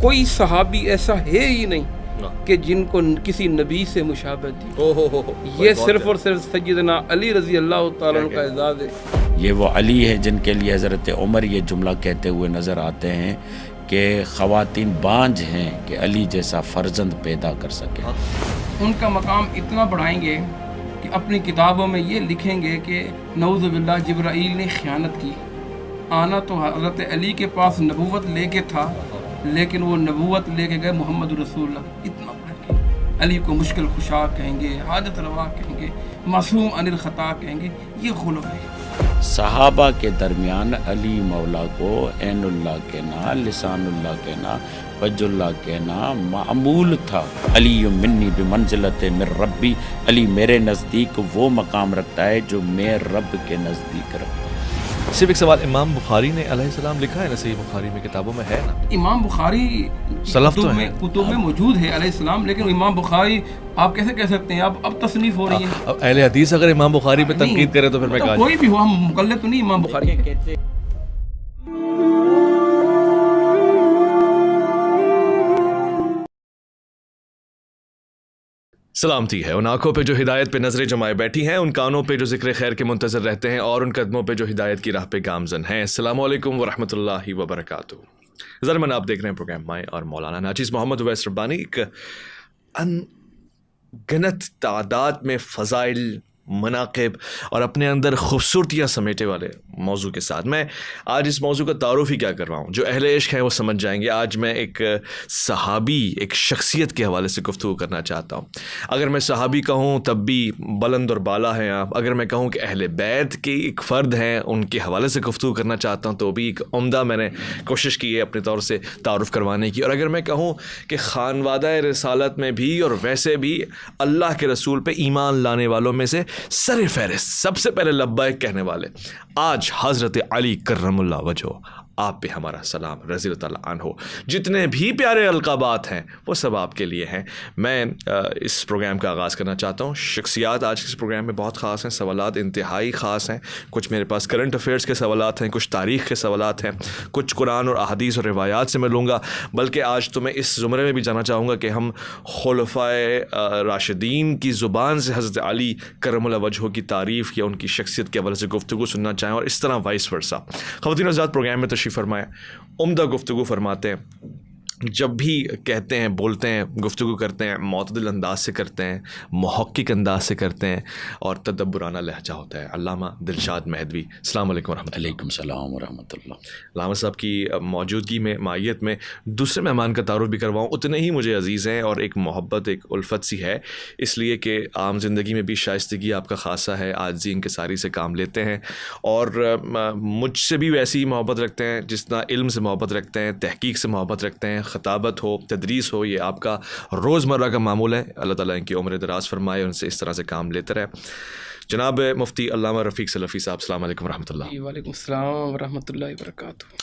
کوئی صحابی ایسا ہے ہی نہیں کہ جن کو کسی نبی سے مشابہت دی. یہ صرف اور صرف سیدنا علی رضی اللہ تعالیٰ عنہ کا اعزاز ہے. یہ وہ علی ہے جن کے لیے حضرت عمر یہ جملہ کہتے ہوئے نظر آتے ہیں کہ خواتین بانجھ ہیں کہ علی جیسا فرزند پیدا کر سکے. ان کا مقام اتنا بڑھائیں گے کہ اپنی کتابوں میں یہ لکھیں گے کہ نعوذ باللہ جبرائیل نے خیانت کی. آنا تو حضرت علی کے پاس نبوت لے کے تھا، لیکن وہ نبوت لے کے گئے محمد رسول اللہ. اتنا بڑھ کے علی کو مشکل خشا کہیں گے، حاجت روا کہیں گے، معصوم عن الخطا کہیں گے. یہ خلق ہے. صحابہ کے درمیان علی مولا کو عین اللہ کہنا، لسان اللہ کہنا، وجہ اللہ کہنا معمول تھا. علی منی بمنزلت من ربی، علی میرے نزدیک وہ مقام رکھتا ہے جو میں رب کے نزدیک رکھتا ہوں. صرف ایک سوال، امام بخاری نے علیہ السلام لکھا ہے نا صحیح بخاری میں، کتابوں میں ہے نا؟ امام بخاری کتب میں موجود ہے علیہ السلام، لیکن امام بخاری آپ کیسے کہہ سکتے ہیں؟ اب تصنیف ہو رہی ہے. اب اہل حدیث اگر امام بخاری پہ تنقید کرے تو پھر میں کہا کوئی بھی ہو، ہم مقلد تو نہیں امام بخاری کے. سلامتی ہے ان آنکھوں پہ جو ہدایت پہ نظریں جمائے بیٹھی ہیں، ان کانوں پہ جو ذکر خیر کے منتظر رہتے ہیں، اور ان قدموں پہ جو ہدایت کی راہ پہ گامزن ہیں. السلام علیکم ورحمۃ اللہ وبرکاتہ. ضرمن آپ دیکھ رہے ہیں پروگرام مائیں اور مولانا ناچیز محمد اویس ربانی. ایک ان گنت تعداد میں فضائل، مناقب اور اپنے اندر خوبصورتیاں سمیٹے والے موضوع کے ساتھ میں آج اس موضوع کا تعارف ہی کیا کر رہا ہوں. جو اہل عشق ہیں وہ سمجھ جائیں گے. آج میں ایک صحابی، ایک شخصیت کے حوالے سے گفتگو کرنا چاہتا ہوں. اگر میں صحابی کہوں تب بھی بلند اور بالا ہیں آپ. اگر میں کہوں کہ اہل بیت کے ایک فرد ہیں، ان کے حوالے سے گفتگو کرنا چاہتا ہوں تو بھی ایک عمدہ میں نے کوشش کی ہے اپنے طور سے تعارف کروانے کی. اور اگر میں کہوں کہ خانوادہ رسالت میں بھی اور ویسے بھی اللہ کے رسول پہ ایمان لانے والوں میں سے سر فہرست، سب سے پہلے لبیک کہنے والے آج حضرت علی کرم اللہ وجہہ، آپ پہ ہمارا سلام رضی اللہ تعالیٰ عنہ. جتنے بھی پیارے القابات ہیں وہ سب آپ کے لیے ہیں. میں اس پروگرام کا آغاز کرنا چاہتا ہوں. شخصیات آج کے اس پروگرام میں بہت خاص ہیں، سوالات انتہائی خاص ہیں. کچھ میرے پاس کرنٹ افیئرس کے سوالات ہیں، کچھ تاریخ کے سوالات ہیں، کچھ قرآن اور احادیث اور روایات سے میں لوں گا. بلکہ آج تو میں اس زمرے میں بھی جانا چاہوں گا کہ ہم خلفائے راشدین کی زبان سے حضرت علی کرم اللہ وجہہ کی تعریف یا ان کی شخصیت کے حوالے سے گفتگو سننا چاہیں، اور اس طرح وائس ورثہ. خواتین و حضرات، پروگرام میں تشریف فرمائیں. عمدہ گفتگو فرماتے ہیں. جب بھی کہتے ہیں، بولتے ہیں، گفتگو کرتے ہیں، معتدل انداز سے کرتے ہیں، محقق انداز سے کرتے ہیں، اور تدبرانہ لہجہ ہوتا ہے. علامہ دلشاد مہدوی، السلام علیکم ورحمۃ اللہ. علیکم السلام ورحمۃ اللہ. علامہ صاحب کی موجودگی میں، معیت میں دوسرے مہمان کا تعارف بھی کرواؤں، اتنے ہی مجھے عزیز ہیں، اور ایک محبت، ایک الفت سی ہے، اس لیے کہ عام زندگی میں بھی شائستگی آپ کا خاصا ہے، عاجزی انکساری سے کام لیتے ہیں، اور مجھ سے بھی ویسی ہی محبت رکھتے ہیں جتنا علم سے محبت رکھتے ہیں، تحقیق سے محبت رکھتے ہیں. خطابت ہو، تدریس ہو، یہ آپ کا روزمرہ کا معمول ہے. اللہ تعالیٰ ان کی عمر دراز فرمائے، ان سے اس طرح سے کام لیتے رہے. جناب مفتی علامہ رفیق سلفی صاحب، السلام علیکم ورحمۃ اللہ. وعلیکم السلام ورحمۃ اللہ وبرکاتہ.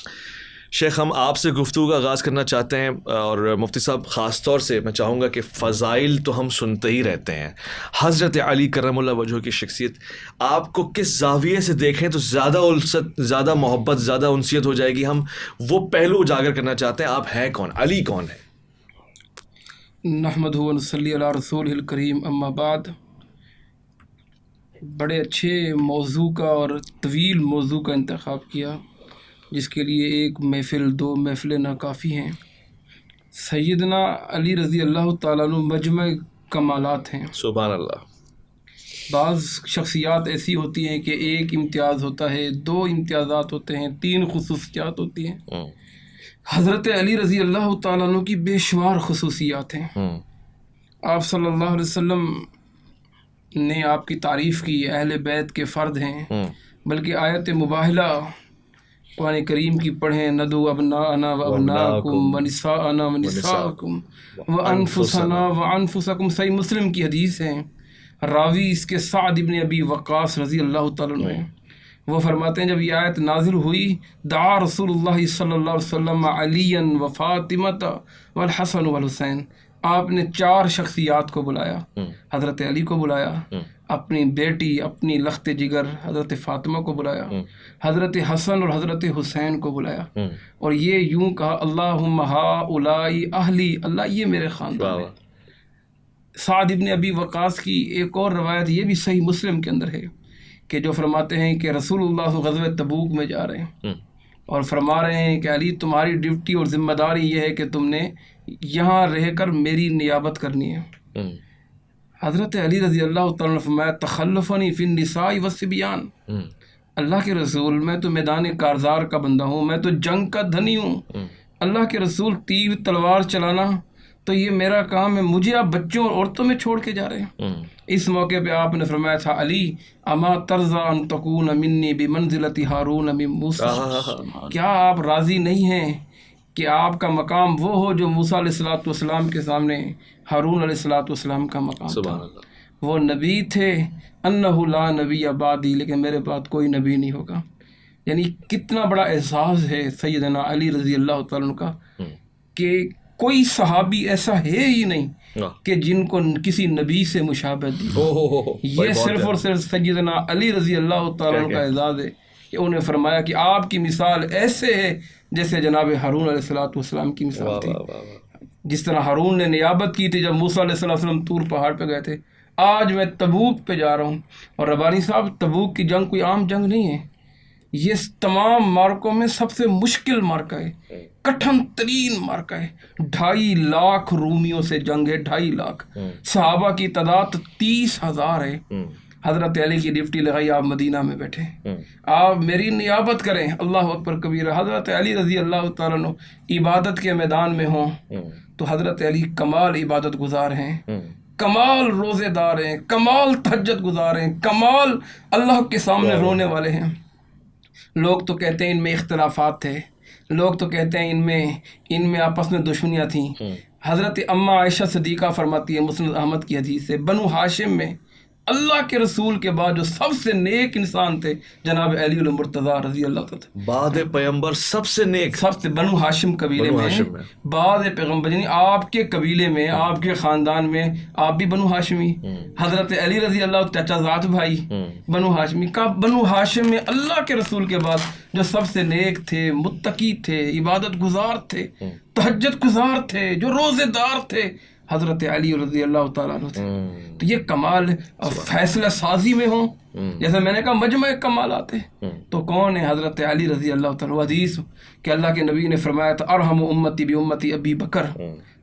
شیخ، ہم آپ سے گفتگو کا آغاز کرنا چاہتے ہیں، اور مفتی صاحب خاص طور سے میں چاہوں گا کہ فضائل تو ہم سنتے ہی رہتے ہیں. حضرت علی کرم اللہ وجہہ کی شخصیت آپ کو کس زاویے سے دیکھیں تو زیادہ الفت، زیادہ محبت، زیادہ انسیت ہو جائے گی. ہم وہ پہلو اجاگر کرنا چاہتے ہیں. آپ ہیں کون؟ علی کون ہے؟ نحمدہ و نصلی علی رسولہ الکریم، اما بعد. بڑے اچھے موضوع کا اور طویل موضوع کا انتخاب کیا، جس کے لیے ایک محفل، دو محفلیں ناکافی ہیں. سیدنا علی رضی اللہ تعالیٰ عنہ مجمع کمالات ہیں. سبحان اللہ. بعض شخصیات ایسی ہوتی ہیں کہ ایک امتیاز ہوتا ہے، دو امتیازات ہوتے ہیں، تین خصوصیات ہوتی ہیں. حضرت علی رضی اللہ تعالیٰ عنہ کی بے شمار خصوصیات ہیں. آپ صلی اللہ علیہ وسلم نے آپ کی تعریف کی، اہل بیت کے فرد ہیں. بلکہ آیت مباہلہ قرآن کریم کی پڑھیں، ندعو ابناءنا و ابناءکم و نساءنا و نساءکم و انفسنا و انفسکم، صحیح مسلم کی حدیث ہے. راوی اس کے سعد ابن ابی وقاص رضی اللہ تعالیٰ عنہ ہیں. وہ فرماتے ہیں جب یہ آیت نازل ہوئی، دعا رسول اللہ صلی اللہ علیہ وسلم علیا و فاطمہ والحسن والحسین، آپ نے 4 شخصیات کو بلایا. حضرت علی کو بلایا, اپنی بیٹی اپنی لخت جگر حضرت فاطمہ کو بلایا, حضرت حسن اور حضرت حسین کو بلایا, اور یہ یوں کہا اللہم ہؤلائی اہلی, اللہ یہ میرے خاندان ہے. سعد ابن ابی وقاص کی ایک اور روایت یہ بھی صحیح مسلم کے اندر ہے کہ جو فرماتے ہیں کہ رسول اللہ غزوہ تبوک میں جا رہے ہیں اور فرما رہے ہیں کہ علی تمہاری ڈیوٹی اور ذمہ داری یہ ہے کہ تم نے یہاں رہ کر میری نیابت کرنی ہے. حضرت علی رضی اللہ تعالیٰ نے فرمایا تخلفنی فی النساء والصبیان, اللہ کے رسول میں تو میدان کارزار کا بندہ ہوں, میں تو جنگ کا دھنی ہوں. اللہ کے رسول تیر تلوار چلانا تو یہ میرا کام ہے, مجھے آپ بچوں اور عورتوں میں چھوڑ کے جا رہے ہیں. اس موقع پہ آپ نے فرمایا تھا علی اما ترضى ان تکون منی بمنزلۃ ہارون من موسیٰ, کیا آپ راضی نہیں ہیں کہ آپ کا مقام وہ ہو جو موسیٰ علیہ السلام کے سامنے ہارون علیہ السلام کا مقام تھا. وہ نبی تھے, انہ لا نبی بعدی, لیکن میرے بعد کوئی نبی نہیں ہوگا. یعنی کتنا بڑا احساس ہے سیدنا علی رضی اللہ تعالیٰ کا کہ کوئی صحابی ایسا ہے ہی نہیں کہ جن کو کسی نبی سے مشابہت دی. یہ صرف اور صرف سیدنا علی رضی اللہ تعالیٰ کا اعزاز ہے کہ انہیں فرمایا کہ آپ کی مثال ایسے ہے جیسے جناب ہارون علیہ السلام کی مثال تھی. جس طرح ہارون نے نیابت کی تھی جب موسیٰ علیہ السلام طور پہاڑ پہ گئے تھے, آج میں تبوک پہ جا رہا ہوں. اور ربانی صاحب تبوک کی جنگ کوئی عام جنگ نہیں ہے, یہ تمام مارکوں میں سب سے مشکل مارکہ ہے, کٹھن ترین مارکہ ہے. 2.5 لاکھ رومیوں سے جنگ ہے, 2.5 لاکھ. صحابہ کی تعداد 30,000 ہے. حضرت علی کی ڈیوٹی لگائی, آپ مدینہ میں بیٹھے, آپ میری نیابت کریں. اللہ اکبر کبیرہ. حضرت علی رضی اللہ تعالیٰ عنہ عبادت کے میدان میں ہوں تو حضرت علی کمال عبادت گزار ہیں, کمال روزے دار ہیں, کمال تہجد گزار ہیں, کمال اللہ کے سامنے رونے والے ہیں. لوگ تو کہتے ہیں ان میں اختلافات تھے, لوگ تو کہتے ہیں ان میں آپس میں دشمنیاں تھیں. حضرت اماں عائشہ صدیقہ فرماتی ہے مسند احمد کی حدیث سے, بنو ہاشم میں اللہ کے رسول کے بعد جو سب سے نیک انسان تھے جناب علی المرتضیٰ رضی اللہ تعالیٰ, بعد پیغمبر سب سے نیک, سب سے بنو ہاشم قبیلے میں بعد پیغمبر, یعنی آپ کے قبیلے میں آپ کے خاندان میں آپ بھی بنو ہاشمی. حضرت علی رضی اللہ چچا ذات بھائی بنو ہاشمی کا. بنو ہاشم میں اللہ کے رسول کے بعد جو سب سے نیک تھے, متقی تھے, عبادت گزار تھے, تہجد گزار تھے, جو روزے دار تھے, حضرت علی رضی اللہ تعالیٰ عنہ تھے. تو یہ کمال فیصلہ سازی میں ہوں, جیسے میں نے کہا مجمع کمالات ہے, تو کون ہے حضرت علی رضی اللہ تعالیٰ. حدیث کہ اللہ کے نبی نے فرمایا تھا ارحم امتی بامتی ابی بکر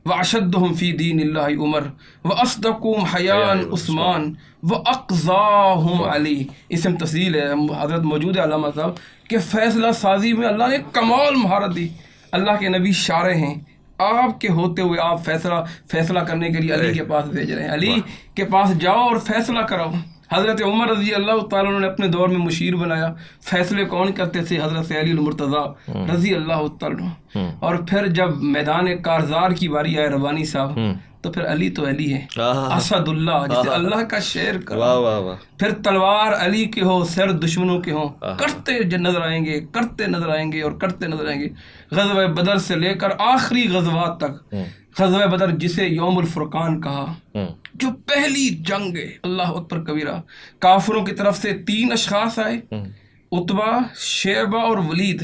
واشدہم فی دین اللہ عمر واصدقہم حیاء عثمان واقضاہم علی. اسم تفصیل ہے, حضرت موجود ہے علامہ صاحب کہ فیصلہ سازی میں اللہ نے کمال مہارت دی. اللہ کے نبی شارع ہیں, آپ کے ہوتے ہوئے آپ فیصلہ کرنے کے لیے علی کے پاس بھیج رہے ہیں. علی کے پاس جاؤ اور فیصلہ کراؤ. حضرت عمر رضی اللہ تعالیٰ عنہ نے اپنے دور میں مشیر بنایا. فیصلے کون کرتے تھے؟ حضرت علی المرتضیٰ رضی اللہ تعالیٰ عنہ. اور پھر جب میدان کارزار کی باری آئے ربانی صاحب, تو پھر علی تو علی ہے, اسد اللہ, جسے اللہ کا شعر کرا. پھر تلوار علی کے ہو, سر دشمنوں کے ہوں, کرتے نظر آئیں گے, کرتے نظر آئیں گے اور کرتے نظر آئیں گے. غزوہ بدر سے لے کر آخری غزوات تک, غزوہ بدر جسے یوم الفرقان کہا, جو پہلی جنگ ہے, اللہ اکبر کبیرہ. کافروں کی طرف سے 3 اشخاص آئے, عتبہ, شیبہ اور ولید,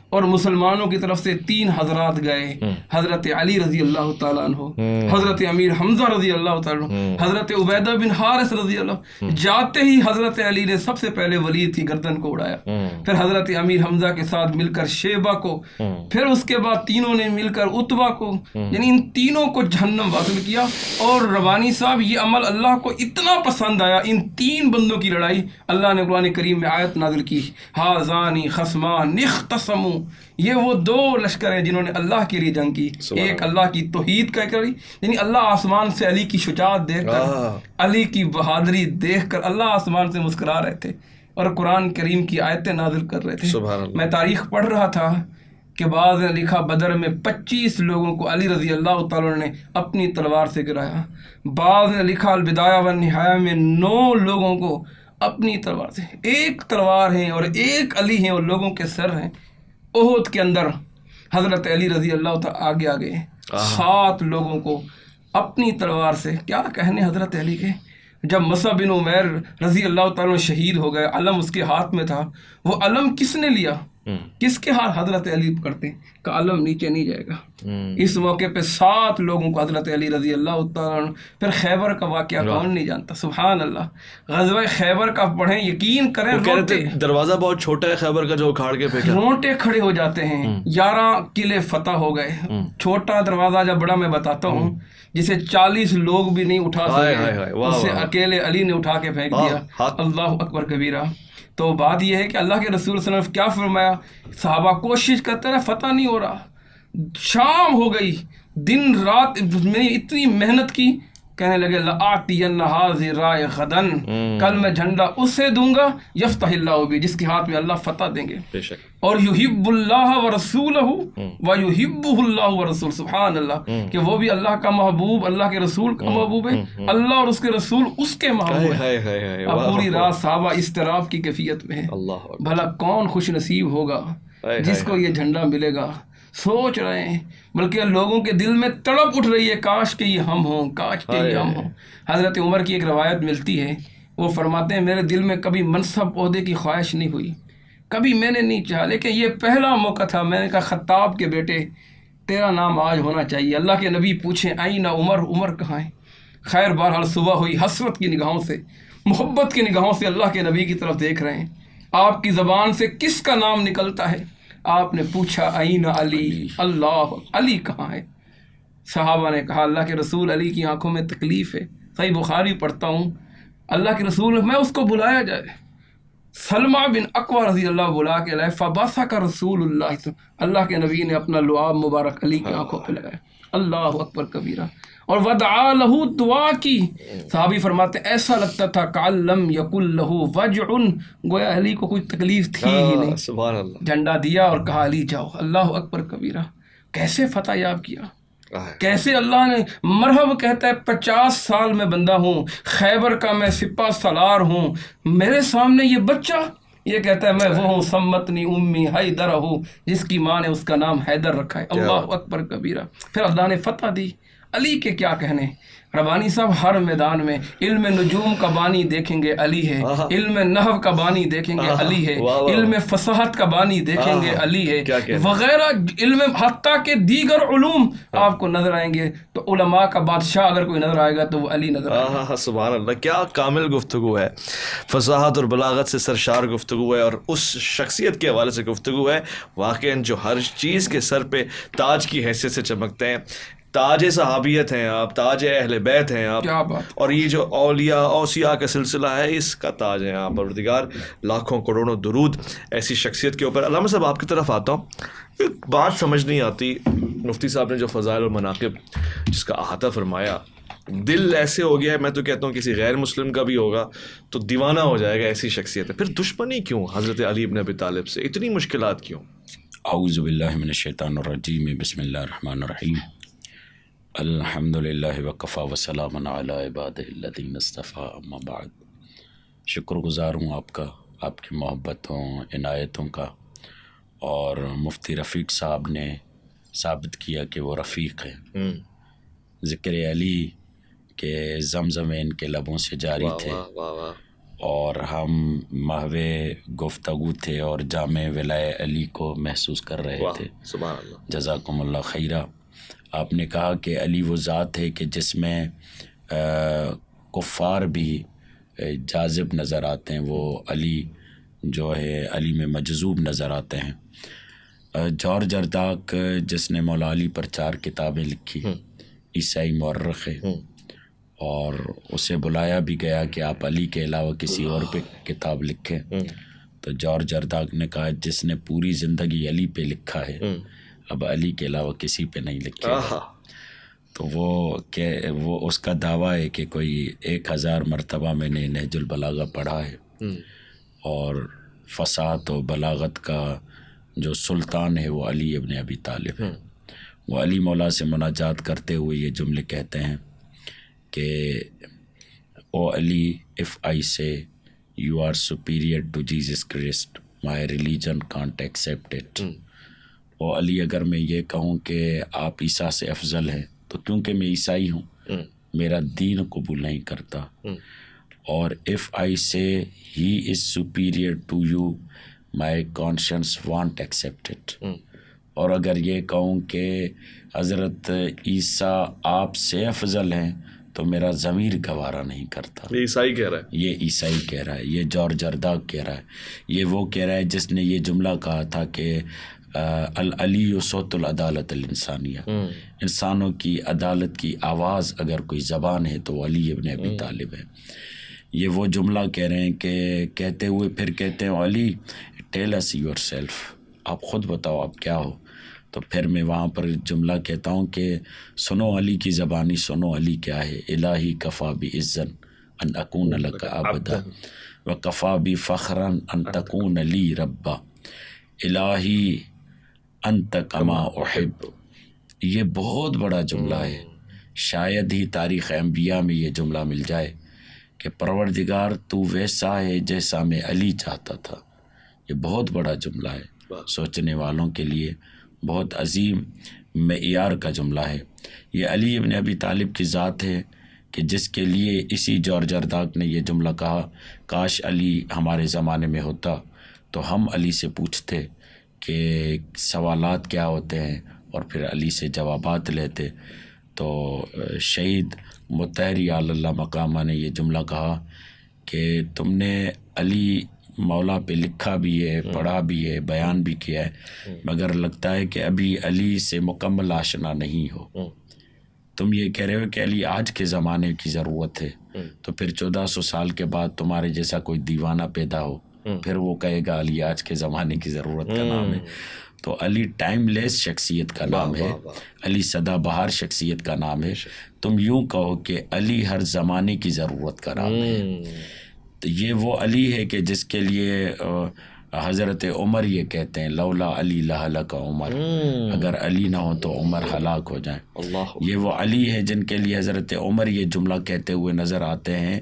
اور مسلمانوں کی طرف سے 3 حضرات گئے, حضرت علی رضی اللہ تعالیٰ عنہ, حضرت امیر حمزہ رضی اللہ تعالیٰ عنہ, حضرت عبیدہ بن حارث رضی اللہ. جاتے ہی حضرت علی نے سب سے پہلے ولید کی گردن کو اڑایا, پھر حضرت امیر حمزہ کے ساتھ مل کر شیبہ کو, پھر اس کے بعد تینوں نے مل کر عتبہ کو, یعنی ان تینوں کو جہنم واصل کیا. اور ربانی صاحب یہ عمل اللہ کو اتنا پسند آیا, ان 3 بندوں کی لڑائی اللہ نے قرآن کریم میں آیت نازل کی, ہازانی خصمان اختصموا. یہ وہ 2 لشکر ہیں جنہوں نے اللہ کے لیے جنگ کی. ایک اللہ کی توحید کا کری, یعنی اللہ آسمان سے علی کی شجاعت دیکھ کر, علی کی بہادری دیکھ کر اللہ آسمان سے مسکرا رہے تھے اور قرآن کریم کی آیتیں نازل کر رہے تھے. میں تاریخ پڑھ رہا تھا کہ بعض نے لکھا بدر میں 25 لوگوں کو علی رضی اللہ تعالیٰ نے اپنی تلوار سے گرایا. بعض نے لکھا البدایہ والنہایہ میں 9 لوگوں کو اپنی تلوار سے. ایک تلوار ہیں اور ایک علی ہیں اور لوگوں کے سر ہیں. احد کے اندر حضرت علی رضی اللہ تعالیٰ آگے 7 لوگوں کو اپنی تلوار سے. کیا کہنے حضرت علی کے. جب مصعب بن عمیر رضی اللہ تعالیٰ عنہ شہید ہو گئے، علم اس کے ہاتھ میں تھا. وہ علم کس نے لیا؟ کس کے ہاتھ حضرت علی پکڑتے کہ علم نیچے نہیں جائے گا. اس موقع پہ 7 لوگوں کو حضرت علی رضی اللہ تعالیٰ عنہ. پھر خیبر کا واقعہ کون نہیں جانتا. سبحان اللہ. غزوہ خیبر کا پڑھیں، یقین کریں، روٹے دروازہ بہت چھوٹا ہے خیبر کا جو اکھاڑ کے پھینکا، رونٹے کھڑے ہو جاتے ہیں. 11 قلعے فتح ہو گئے. چھوٹا دروازہ جب بڑا میں بتاتا ہوں، جسے 40 لوگ بھی نہیں اٹھا سکے، اسے اکیلے علی نے اٹھا کے پھینک دیا. اللہ اکبر کبیرہ. تو بات یہ ہے کہ اللہ کے رسول صلی اللہ علیہ وسلم کیا فرمایا. صحابہ کوشش کرتے رہے، فتح نہیں ہو رہا. شام ہو گئی، دن رات میں نے اتنی محنت کی. کہنے لگے لآتین ھذہ الرائے غدا، کل میں جھنڈا اسے دوں گا یفتح اللہ بھی، جس کے ہاتھ میں اللہ فتح دیں گے. بے شک. اور یحب اللہ ورسولہ ویحبہ اللہ ورسول. سبحان اللہ. کہ وہ بھی اللہ کا محبوب، اللہ کے رسول کا محبوب ہے، اللہ اور اس کے رسول اس کے محبوب ہیں. اب پوری رات صحابہ اضطراب کی کیفیت میں ہیں. بھلا کون خوش نصیب ہوگا جس کو یہ جھنڈا ملے گا. سوچ رہے ہیں، بلکہ لوگوں کے دل میں تڑپ اٹھ رہی ہے، کاش کہ یہ ہم ہوں، کاش کہ یہ ہم ہوں. حضرت عمر کی ایک روایت ملتی ہے، وہ فرماتے ہیں میرے دل میں کبھی منصب عہدے کی خواہش نہیں ہوئی، کبھی میں نے نہیں چاہا، لیکن یہ پہلا موقع تھا. میں نے کہا خطاب کے بیٹے تیرا نام آج ہونا چاہیے. اللہ کے نبی پوچھیں آئین عمر، عمر کہاں ہے. خیر بہرحال صبح ہوئی، حسرت کی نگاہوں سے، محبت کی نگاہوں سے اللہ کے نبی کی طرف دیکھ رہے ہیں. آپ کی زبان سے کس کا نام نکلتا ہے؟ آپ نے پوچھا آئین علی. اللہ، علی کہاں ہے؟ صحابہ نے کہا اللہ کے رسول علی کی آنکھوں میں تکلیف ہے. صحیح بخاری پڑھتا ہوں، اللہ کے رسول میں اس کو بلایا جائے. سلمہ بن اقویٰ رضی اللہ بلا کے لائے. فبصق رسول اللہ، اللہ کے نبی نے اپنا لعاب مبارک علی کی آنکھوں پہ لگایا. اللہ اکبر کبیرہ. اور ودعا لہو، دعا کی. صحابی فرماتے ایسا لگتا تھا کأن لم یکن لہو وجع، گویا علی کو کوئی تکلیف تھی ہی نہیں. سبحان اللہ. جھنڈا دیا اور کہا علی جاؤ. اللہ اکبر کبیرہ. کیسے فتح یاب کیا، کیسے اللہ نے. مرحب کہتا ہے 50 سال میں بندہ ہوں، خیبر کا میں سپہ سالار ہوں، میرے سامنے یہ بچہ یہ کہتا ہے میں وہ ہوں سمتنی امی حیدر ہوں، جس کی ماں نے اس کا نام حیدر رکھا ہے. اللہ اکبر کبیرہ. پھر اللہ نے فتح دی. علی کے کیا کہنے. ربانی صاحب ہر میدان میں علم نجوم کا بانی دیکھیں گے علی ہے، علم نحو کا بانی دیکھیں گے علی ہے، علم فصاحت کا بانی دیکھیں گے علی ہے، وغیرہ علم حتیٰ کے دیگر علوم آپ کو نظر آئیں گے. تو علماء کا بادشاہ اگر کوئی نظر آئے گا تو وہ علی نظر آئے گا. سبحان اللہ. کیا کامل گفتگو ہے، فصاحت اور بلاغت سے سرشار گفتگو ہے، اور اس شخصیت کے حوالے سے گفتگو ہے واقعاً جو ہر چیز کے سر پہ تاج کی حیثیت سے چمکتے ہیں. تاج صحابیت ہیں آپ، تاج اہل بیت ہیں آپ، اور یہ جو اولیاء اوصیاء کا سلسلہ ہے اس کا تاج ہیں آپ. پروردگار لاکھوں کروڑوں درود ایسی شخصیت کے اوپر. علامہ صاحب آپ کی طرف آتا ہوں. ایک بات سمجھ نہیں آتی، مفتی صاحب نے جو فضائل المناقب جس کا احاطہ فرمایا، دل ایسے ہو گیا ہے، میں تو کہتا ہوں کسی غیر مسلم کا بھی ہوگا تو دیوانہ ہو جائے گا. ایسی شخصیت ہے، پھر دشمنی کیوں حضرت علی بن ابی طالب سے، اتنی مشکلات کیوں؟ اعوذ باللہ من الشیطان الرجیم، بسم اللہ الرحمن الرحیم. الحمد للہ وکفا وسلام علی عبادہ الذین اصطفیٰ، اما بعد. شکر گزار ہوں آپ کا، آپ کی محبتوں عنایتوں کا. اور مفتی رفیق صاحب نے ثابت کیا کہ وہ رفیق ہیں. ذکر علی کے زمزم ان کے لبوں سے جاری تھے، اور ہم محو گفتگو تھے اور جامع ولائے علی کو محسوس کر رہے تھے. جزاکم اللہ خیرہ. آپ نے کہا کہ علی وہ ذات ہے کہ جس میں کفار بھی جاذب نظر آتے ہیں، وہ علی جو ہے علی میں مجذوب نظر آتے ہیں. جارج ارداق جس نے مولا علی پر 4 کتابیں لکھی، عیسائی مورخ ہے، اور اسے بلایا بھی گیا کہ آپ علی کے علاوہ کسی اور پہ کتاب لکھیں. تو جارج ارداق نے کہا جس نے پوری زندگی علی پہ لکھا ہے اب علی کے علاوہ کسی پہ نہیں لکھے. تو وہ اس کا دعویٰ ہے کہ کوئی 1000 مرتبہ میں نے نہج البلاغہ پڑھا ہے، اور فصاحت و بلاغت کا جو سلطان ہے وہ علی ابن ابی طالب ہے. وہ علی مولا سے مناجات کرتے ہوئے یہ جملے کہتے ہیں کہ او علی if I say you are superior to Jesus Christ my religion can't accept it. او علی اگر میں یہ کہوں کہ آپ عیسیٰ سے افضل ہیں تو کیونکہ میں عیسائی ہوں میرا دین قبول نہیں کرتا. اور if I say he is superior to you, my conscience won't accept it. اور اگر یہ کہوں کہ حضرت عیسیٰ آپ سے افضل ہیں تو میرا ضمیر گوارا نہیں کرتا. یہ عیسائی کہہ رہا ہے، یہ عیسائی کہہ رہا ہے، یہ جارج ارزاق کہہ رہا ہے. یہ وہ کہہ رہا ہے جس نے یہ جملہ کہا تھا کہ العلی صوت العدالت الانسانیہ، انسانوں کی عدالت کی آواز اگر کوئی زبان ہے تو علی ابن ابی طالب ہے. یہ وہ جملہ کہہ رہے ہیں کہ کہتے ہوئے پھر کہتے ہیں علی ٹیل اس یور سیلف، آپ خود بتاؤ آپ کیا ہو. تو پھر میں وہاں پر جملہ کہتا ہوں کہ سنو علی کی زبانی، سنو علی کیا ہے. الہی کفا بعزن ان اکون لک عبدا و کفا بفخرا ان تکون لی ربا الہی انت کما احب. یہ بہت بڑا جملہ ہے، شاید ہی تاریخ انبیاء میں یہ جملہ مل جائے کہ پروردگار تو ویسا ہے جیسا میں علی چاہتا تھا. یہ بہت بڑا جملہ ہے، سوچنے والوں کے لیے بہت عظیم معیار کا جملہ ہے. یہ علی ابن ابی طالب کی ذات ہے کہ جس کے لیے اسی جارج ارزاق نے یہ جملہ کہا، کاش علی ہمارے زمانے میں ہوتا تو ہم علی سے پوچھتے کہ سوالات کیا ہوتے ہیں اور پھر علی سے جوابات لیتے. تو شہید مطہری اللہ مقامہ نے یہ جملہ کہا کہ تم نے علی مولا پہ لکھا بھی ہے، پڑھا بھی ہے، بیان بھی کیا ہے، مگر لگتا ہے کہ ابھی علی سے مکمل آشنا نہیں ہو. تم یہ کہہ رہے ہو کہ علی آج کے زمانے کی ضرورت ہے، تو پھر 1400 سال کے بعد تمہارے جیسا کوئی دیوانہ پیدا ہو، پھر وہ کہے گا علی آج کے زمانے کی ضرورت کا نام ہے. تو علی ٹائم لیس شخصیت کا نام ہے، علی سدا بہار شخصیت کا نام ہے. تم یوں کہو کہ علی ہر زمانے کی ضرورت کا نام ہے. تو یہ وہ علی ہے کہ جس کے لیے حضرت عمر یہ کہتے ہیں لولا علی لہلک عمر، اگر علی نہ ہو تو عمر ہلاک ہو جائیں. یہ وہ علی ہے جن کے لیے حضرت عمر یہ جملہ کہتے ہوئے نظر آتے ہیں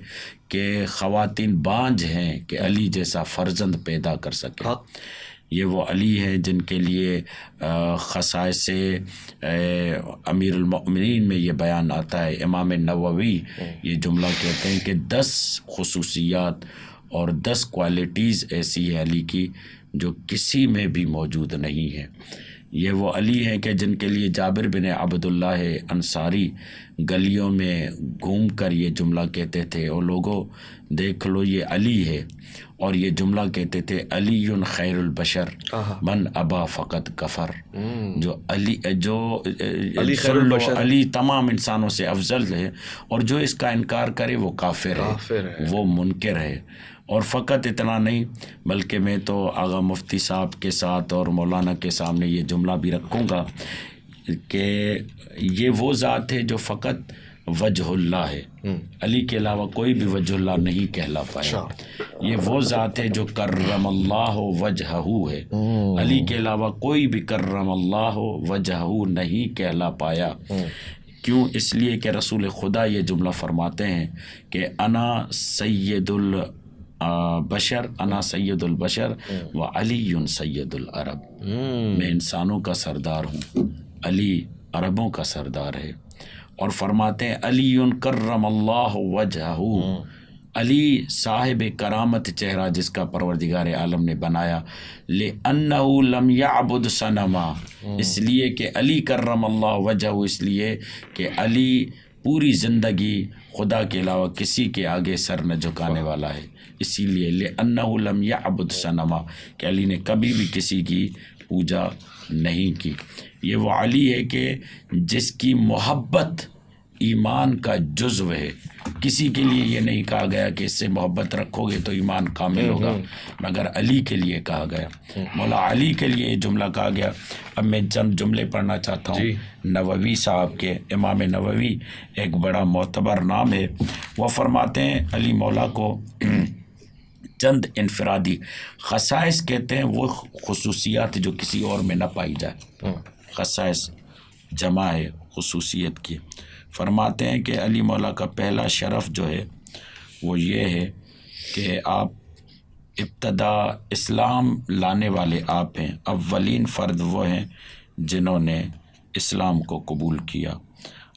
کہ خواتین بانجھ ہیں کہ علی جیسا فرزند پیدا کر سکے. یہ وہ علی ہیں جن کے لیے خصائص امیر المؤمنین میں یہ بیان آتا ہے. امام نووی یہ جملہ کہتے ہیں کہ 10 خصوصیات اور 10 کوالٹیز ایسی ہے علی کی جو کسی میں بھی موجود نہیں ہے. یہ وہ علی ہیں کہ جن کے لیے جابر بن عبداللہ انصاری گلیوں میں گھوم کر یہ جملہ کہتے تھے، او لوگوں دیکھ لو یہ علی ہے. اور یہ جملہ کہتے تھے علی خیر البشر من ابا فقط کفر. جو علی خیر البشر، علی تمام انسانوں سے افضل ہے، اور جو اس کا انکار کرے وہ کافر ہے، وہ منکر ہے. اور فقط اتنا نہیں بلکہ میں تو آغا مفتی صاحب کے ساتھ اور مولانا کے سامنے یہ جملہ بھی رکھوں گا کہ یہ وہ ذات ہے جو فقط وجہ اللہ ہے، علی کے علاوہ کوئی بھی وجہ اللہ نہیں کہلا پایا. یہ وہ ذات ہے جو کرم اللہ وجہہ ہے، علی کے علاوہ کوئی بھی کرم اللہ وجہہ نہیں کہلا پایا. کیوں؟ اس لیے کہ رسول خدا یہ جملہ فرماتے ہیں کہ انا سید البشر، انا سید البشر و علی سید العرب. میں انسانوں کا سردار ہوں، علی عربوں کا سردار ہے. اور فرماتے ہیں علی کرم اللہ وجہہ، علی صاحب کرامت چہرہ جس کا پروردگار عالم نے بنایا. لِأَنَّهُ لَمْ يَعْبُدْ صَنَمًا، اس لیے کہ علی کرم اللہ وجہہ، اس لیے کہ علی پوری زندگی خدا کے علاوہ کسی کے آگے سر نہ جھکانے والا ہے. اسی لیے لِأَنَّهُ لَمْ يَعْبُدْ صَنَمًا کہ علی نے کبھی بھی کسی کی پوجا نہیں کی. یہ وہ علی ہے کہ جس کی محبت ایمان کا جزو ہے. کسی کے لیے یہ نہیں کہا گیا کہ اس سے محبت رکھو گے تو ایمان کامل ہوگا، مگر علی کے لیے کہا گیا، مولا علی کے لیے یہ جملہ کہا گیا. اب میں چند جملے پڑھنا چاہتا ہوں نووی صاحب کے. امام نووی ایک بڑا معتبر نام ہے. وہ فرماتے ہیں علی مولا کو چند انفرادی خصائص کہتے ہیں، وہ خصوصیات جو کسی اور میں نہ پائی جائے. خصائص جمع ہے خصوصیت کی. فرماتے ہیں کہ علی مولا کا پہلا شرف جو ہے وہ یہ ہے کہ آپ ابتدا اسلام لانے والے آپ ہیں، اولین فرد وہ ہیں جنہوں نے اسلام کو قبول کیا.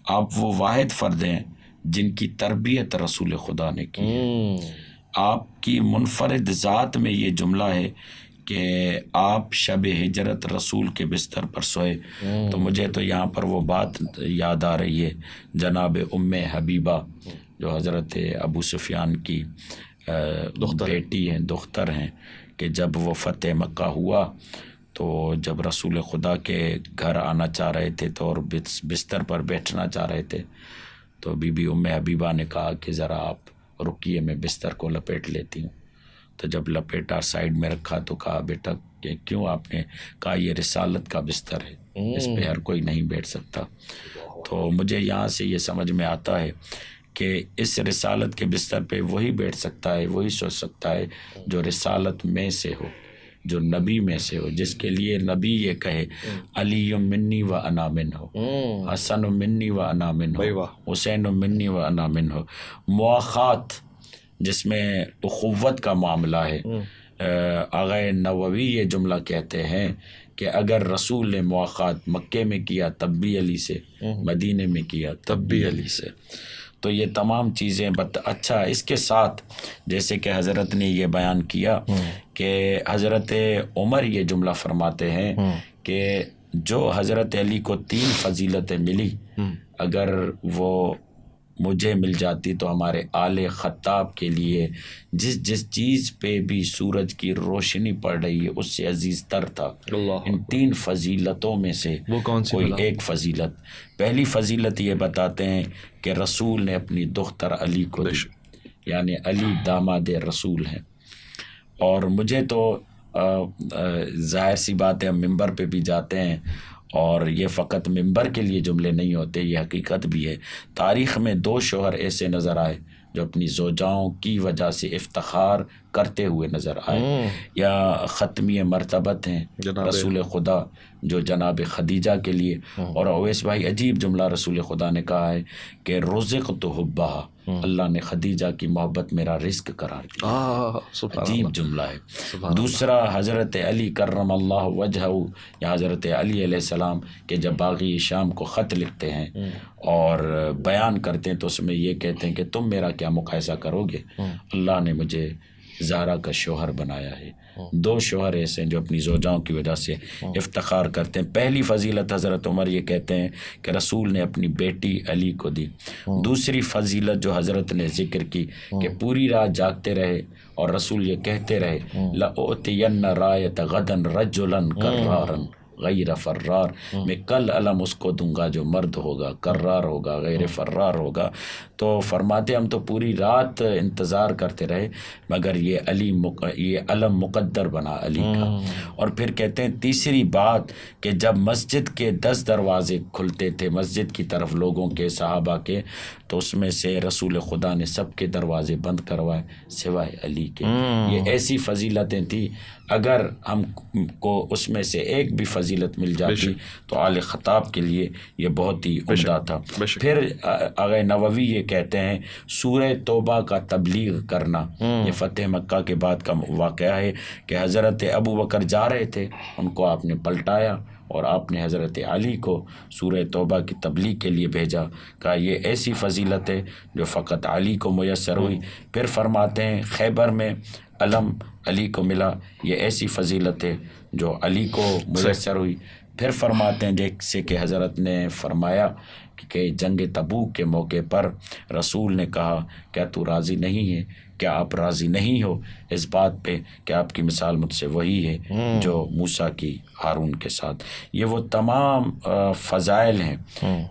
آپ وہ واحد فرد ہیں جن کی تربیت رسول خدا نے کی ہے۔ آپ کی منفرد ذات میں یہ جملہ ہے کہ آپ شب ہجرت رسول کے بستر پر سوئے، تو مجھے تو یہاں پر وہ بات یاد آ رہی ہے جناب ام حبیبہ جو حضرت ابو سفیان کی بیٹی ہیں، دختر ہیں، کہ جب وہ فتح مکہ ہوا تو جب رسول خدا کے گھر آنا چاہ رہے تھے تو اور بستر پر بیٹھنا چاہ رہے تھے تو بی بی ام حبیبہ نے کہا کہ ذرا آپ رکیے، میں بستر کو لپیٹ لیتی ہوں۔ تو جب لپیٹا سائیڈ میں رکھا تو کہا بیٹا کہ کیوں؟ آپ نے کہا یہ رسالت کا بستر ہے، اس پہ ہر کوئی نہیں بیٹھ سکتا۔ تو مجھے یہاں سے یہ سمجھ میں آتا ہے کہ اس رسالت کے بستر پہ وہی بیٹھ سکتا ہے، وہی سوچ سکتا ہے جو رسالت میں سے ہو، جو نبی میں سے ہو، جس کے لیے نبی یہ کہے علی منی و انا منہ، حسن منی و انا منہ، حسین منی و انا منہ، مواخات جس میں اخوت کا معاملہ ہے۔ آغا نووی یہ جملہ کہتے ہیں کہ اگر رسول نے مواخات مکے میں کیا تب بھی علی سے، مدینے میں کیا تب بھی علی سے، تو یہ تمام چیزیں اچھا اس کے ساتھ جیسے کہ حضرت نے یہ بیان کیا کہ حضرت عمر یہ جملہ فرماتے ہیں کہ جو حضرت علی کو 3 فضیلتیں ملی، اگر وہ مجھے مل جاتی تو ہمارے آل خطاب کے لیے جس چیز پہ بھی سورج کی روشنی پڑ رہی ہے اس سے عزیز تر تھا۔ ان 3 فضیلتوں میں سے وہ کون سی کوئی ایک فضیلت، پہلی فضیلت یہ بتاتے ہیں کہ رسول نے اپنی دختر علی کو دی، یعنی علی داماد رسول ہیں۔ اور مجھے تو ظاہر سی بات ہے، ہم ممبر پہ بھی جاتے ہیں اور یہ فقط ممبر کے لیے جملے نہیں ہوتے، یہ حقیقت بھی ہے۔ تاریخ میں 2 شوہر ایسے نظر آئے جو اپنی زوجاؤں کی وجہ سے افتخار کرتے ہوئے نظر آئے، یا ختمی مرتبت ہیں رسول خدا جو جناب خدیجہ کے لیے۔ اور اویس بھائی عجیب جملہ رسول خدا نے کہا ہے کہ رزقت حبھا، اللہ نے خدیجہ کی محبت میرا رزق قرار دیا، عجیب جملہ ہے۔ دوسرا حضرت علی کرم اللہ وجہہ، یا حضرت علی علیہ السلام کہ جب باغی شام کو خط لکھتے ہیں اور بیان کرتے ہیں تو اس میں یہ کہتے ہیں کہ تم میرا کیا مقایسہ کرو گے، اللہ نے مجھے زہرا کا شوہر بنایا ہے۔ 2 شوہر ایسے ہیں جو اپنی زوجاؤں کی وجہ سے افتخار کرتے ہیں۔ پہلی فضیلت حضرت عمر یہ کہتے ہیں کہ رسول نے اپنی بیٹی علی کو دی۔ دوسری فضیلت جو حضرت نے ذکر کی کہ پوری رات جاگتے رہے اور رسول یہ کہتے رہے لَأُعْتِيَنَّ رَایَةَ غَدًا رَجُلًا كَرَّارًا غیر فرار، میں کل علم اس کو دوں گا جو مرد ہوگا، کرار ہوگا، غیر فرار ہوگا۔ تو فرماتے ہم تو پوری رات انتظار کرتے رہے مگر یہ علم مقدر بنا علی کا۔ اور پھر کہتے ہیں تیسری بات کہ جب مسجد کے 10 دروازے کھلتے تھے مسجد کی طرف لوگوں کے، صحابہ کے، تو اس میں سے رسول خدا نے سب کے دروازے بند کروائے سوائے علی کے۔ یہ ایسی فضیلتیں تھیں، اگر ہم کو اس میں سے ایک بھی فضیلت مل جاتی تو آل خطاب کے لیے یہ بہت ہی عمدہ تھا۔ پھر آغا نووی یہ کہتے ہیں سورہ توبہ کا تبلیغ کرنا، یہ فتح مکہ کے بعد کا واقعہ ہے کہ حضرت ابو بکر جا رہے تھے، ان کو آپ نے پلٹایا اور آپ نے حضرت علی کو سورہ توبہ کی تبلیغ کے لیے بھیجا، کہا یہ ایسی فضیلت ہے جو فقط علی کو میسر ہوئی۔ پھر فرماتے ہیں خیبر میں علم علی کو ملا، یہ ایسی فضیلت ہے جو علی کو میسر ہوئی۔ پھر فرماتے ہیں جیسے کہ حضرت نے فرمایا کہ جنگ تبوک کے موقع پر رسول نے کہا کیا تو راضی نہیں ہے، کیا آپ راضی نہیں ہو اس بات پہ کہ آپ کی مثال مجھ سے وہی ہے جو موسیٰ کی ہارون کے ساتھ۔ یہ وہ تمام فضائل ہیں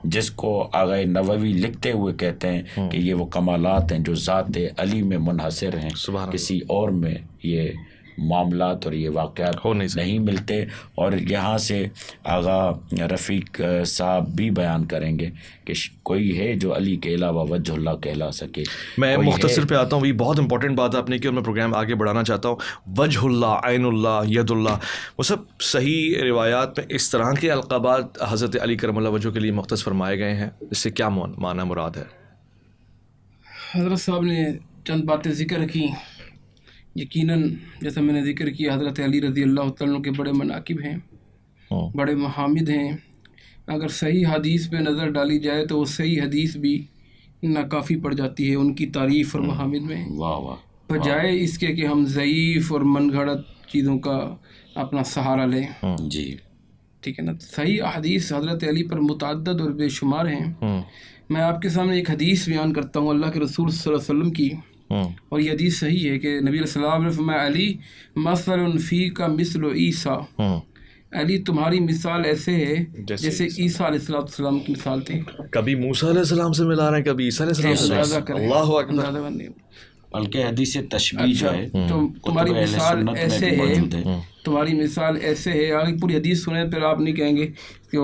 جس کو آغا نووی لکھتے ہوئے کہتے ہیں کہ یہ وہ کمالات ہیں جو ذات علی میں منحصر ہیں، کسی اور میں یہ معاملات اور یہ واقعات نہیں ملتے۔ اور یہاں سے آغا رفیق صاحب بھی بیان کریں گے کہ کوئی ہے جو علی کے علاوہ وجہ اللہ کہلا سکے۔ میں مختصر پہ آتا ہوں، یہ بہت امپورٹنٹ بات آپ نے کی اور میں پروگرام آگے بڑھانا چاہتا ہوں۔ وجہ اللہ، عین اللہ، ید اللہ، وہ سب صحیح روایات میں اس طرح کے القابات حضرت علی کرم اللہ وجہ کے لیے مختص فرمائے گئے ہیں، اس سے کیا معنی مراد ہے؟ حضرت صاحب نے چند باتیں ذکر کی، یقیناً جیسا میں نے ذکر کیا حضرت علی رضی اللہ تعالیٰ عنہ کے بڑے مناقب ہیں، بڑے محامد ہیں، اگر صحیح حدیث پہ نظر ڈالی جائے تو وہ صحیح حدیث بھی ناکافی پڑ جاتی ہے ان کی تعریف اور محامد میں، واہ واہ، بجائے اس کے کہ ہم ضعیف اور من گھڑت چیزوں کا اپنا سہارا لیں. جی ٹھیک ہے نا. صحیح احادیث حضرت علی پر متعدد اور بے شمار ہیں. میں آپ کے سامنے ایک حدیث بیان کرتا ہوں اللہ کے رسول صلی اللہ علیہ وسلم کی، اور یہ حدیث صحیح ہے کہ نبی علیہ السلام نے فرمایا علی مثل فیک مثل عیسیٰ، علی تمہاری مثال ایسے ہے جیسے عیسیٰ علیہ السلام کی مثال تھی. کبھی موسیٰ علیہ السلام سے ملا رہے ہیں، کبھی عیسیٰ علیہ السلام اندازہ سے. کریں، اللہ اکبر. اندازہ کریں. بلکہ حدیث تشبیہ جو ہے تمہاری کتب اہل مثال سنت میں ایسے بھی ہے، موجود ہے. تمہاری مثال ایسے ہے، آگے پوری حدیث سنیں پھر آپ نہیں کہیں گے کہ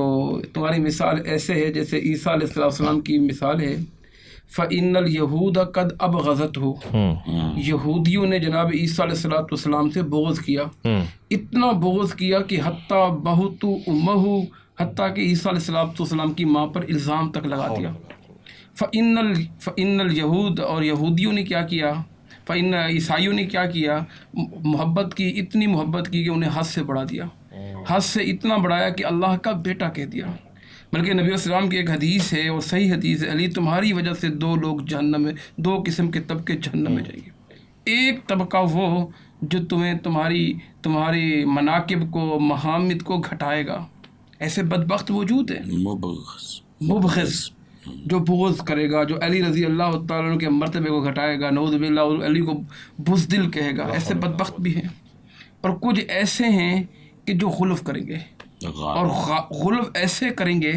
تمہاری مثال ایسے ہے جیسے عیسیٰ علیہ السلام کی مثال ہے. فَإِنَّ الْيَهُودَ قَدْ أَبْغَضَتْهُ، یہودیوں نے جناب عیسیٰ علیہ السلام سے بغض کیا، اتنا بغض کیا کہ حتیٰ بہت امہ، حتیٰ کہ عیسیٰ علیہ السلام کی ماں پر الزام تک لگا دیا. فَإِنَّ الْيَهُودَ، اور یہودیوں نے کیا کیا، فَإِنَّ عیسائیوں نے کیا کیا، محبت کی، اتنی محبت کی کہ انہیں حد سے بڑھا دیا، حد سے اتنا بڑھایا کہ اللہ کا بیٹا کہہ دیا. بلکہ نبی علیہ السلام کی ایک حدیث ہے اور صحیح حدیث ہے، علی تمہاری وجہ سے دو لوگ جہنم میں، دو قسم کے طبقے جہنم میں جائیں گے. ایک طبقہ وہ جو تمہیں تمہاری مناقب کو، محامد کو گھٹائے گا. ایسے بدبخت وجود ہے، مبغض، جو بغض کرے گا، جو علی رضی اللہ تعالیٰ عنہ کے مرتبے کو گھٹائے گا، نعوذ باللہ، اور علی کو بزدل کہے گا. ایسے بدبخت بھی ہیں. اور کچھ ایسے ہیں کہ جو غلف کریں گے، اور غلف ایسے کریں گے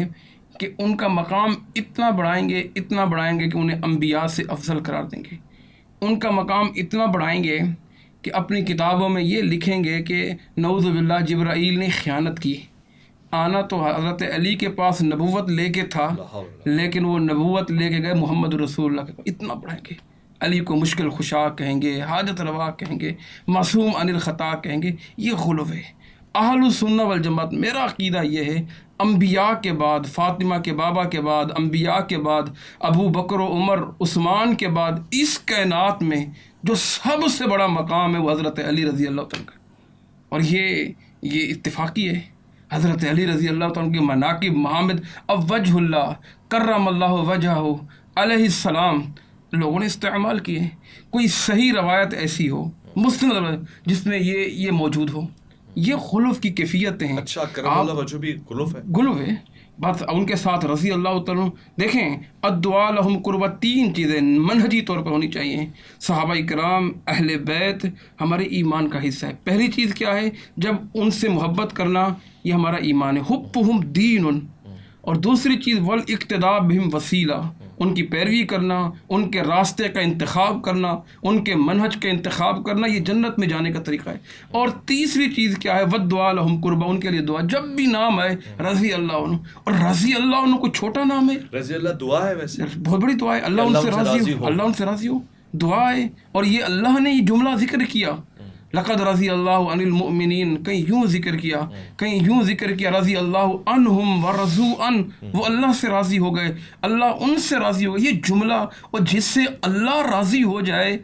کہ ان کا مقام اتنا بڑھائیں گے کہ انہیں انبیاء سے افضل قرار دیں گے. ان کا مقام اتنا بڑھائیں گے کہ اپنی کتابوں میں یہ لکھیں گے کہ نعوذ باللہ جبرائیل نے خیانت کی. آنا تو حضرت علی کے پاس نبوت لے کے تھا، لیکن وہ نبوت لے کے گئے محمد رسول اللہ کے پاس. اتنا بڑھائیں گے. علی کو مشکل خشا کہیں گے، حاجت روا کہیں گے، معصوم عن الخطا کہیں گے. یہ غلو ہے. اہل السنہ والجماعت، میرا عقیدہ یہ ہے، انبیاء کے بعد، فاطمہ کے بابا کے بعد، انبیاء کے بعد، ابو بکر و عمر عثمان کے بعد، اس کائنات میں جو سب سے بڑا مقام ہے وہ حضرت علی رضی اللہ تعالیٰ کا. اور یہ اتفاقی ہے. حضرت علی رضی اللہ تعالیٰ کی مناقب، محامد، اب وجہ اللہ کرم اللہ وجہہ علیہ السلام لوگوں نے استعمال کیے. کوئی صحیح روایت ایسی ہو، مسند، جس میں یہ موجود ہو. یہ خلف کی کیفیتیں ہیں. اچھا، کرم اللہ وجہ بھی غلف ہے. غلف ہے. بات ان کے ساتھ رضی اللہ تعالیٰ دیکھیں، الدعاء لہم قربت، تین چیزیں منہجی طور پر ہونی چاہیے. صحابہ کرام، اہل بیت ہمارے ایمان کا حصہ ہے. پہلی چیز کیا ہے؟ جب ان سے محبت کرنا، یہ ہمارا ایمان ہے. حبہم دین. اور دوسری چیز والاقتداء بہم وسیلہ، ان کی پیروی کرنا، ان کے راستے کا انتخاب کرنا، ان کے منہج کا انتخاب کرنا، یہ جنت میں جانے کا طریقہ ہے. اور تیسری چیز کیا ہے؟ والدعاء لہم قربا، ان کے لیے دعا. جب بھی نام آئے رضی اللہ عنہ، اور رضی اللہ عنہ کوئی چھوٹا نام ہے، رضی اللہ دعا ہے، ویسے بہت بڑی دعا ہے. اللہ ان سے راضی ہو، اللہ ان سے راضی ہو، دعا ہے. اور یہ اللہ نے یہ جملہ ذکر کیا، لقد رضی اللہ عن المؤمنین، کہیں یوں ذکر کیا، کہیں یوں ذکر کیا، رضی اللہ عنہم ورضوا عنہ، وہ اللہ سے راضی ہو گئے، اللہ ان سے راضی ہو گئے. یہ جملہ، اور جس سے اللہ راضی ہو جائے،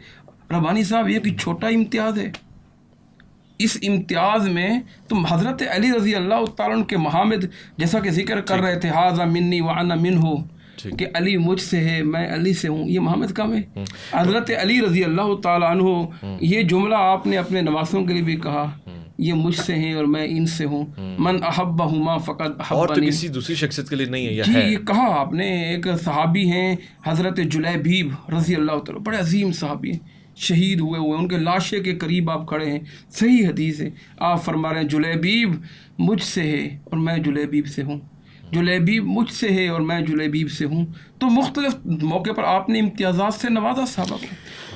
ربانی صاحب یہ کوئی چھوٹا امتیاز ہے. اس امتیاز میں تم حضرت علی رضی اللہ تعالیٰ عنہ کے محامد، جیسا کہ ذکر کر رہے تھے، ھذا منی وانا منہ، کہ علی مجھ سے ہے، میں علی سے ہوں، یہ محمد کام ہے. حضرت علی رضی اللہ تعالیٰ عنہ، یہ جملہ آپ نے اپنے نواسوں کے لیے بھی کہا، یہ مجھ سے ہیں اور میں ان سے ہوں. من احبہما فقد احبنی، اور تو کسی دوسری شخصیت کے لیے نہیں ہے، یہ جی ہے. یہ کہا آپ نے. ایک صحابی ہیں حضرت جلیبیب رضی اللہ تعالیٰ، بڑے عظیم صحابی ہیں، شہید ہوئے، ان کے لاشے کے قریب آپ کھڑے ہیں. صحیح حدیث ہے، آپ فرما رہے ہیں جلیبیب مجھ سے ہے اور میں جلیبیب سے ہوں، جلیبیب مجھ سے ہے اور میں جلیبیب سے ہوں. تو مختلف موقع پر آپ نے امتیازات سے نوازا صحابہ کو.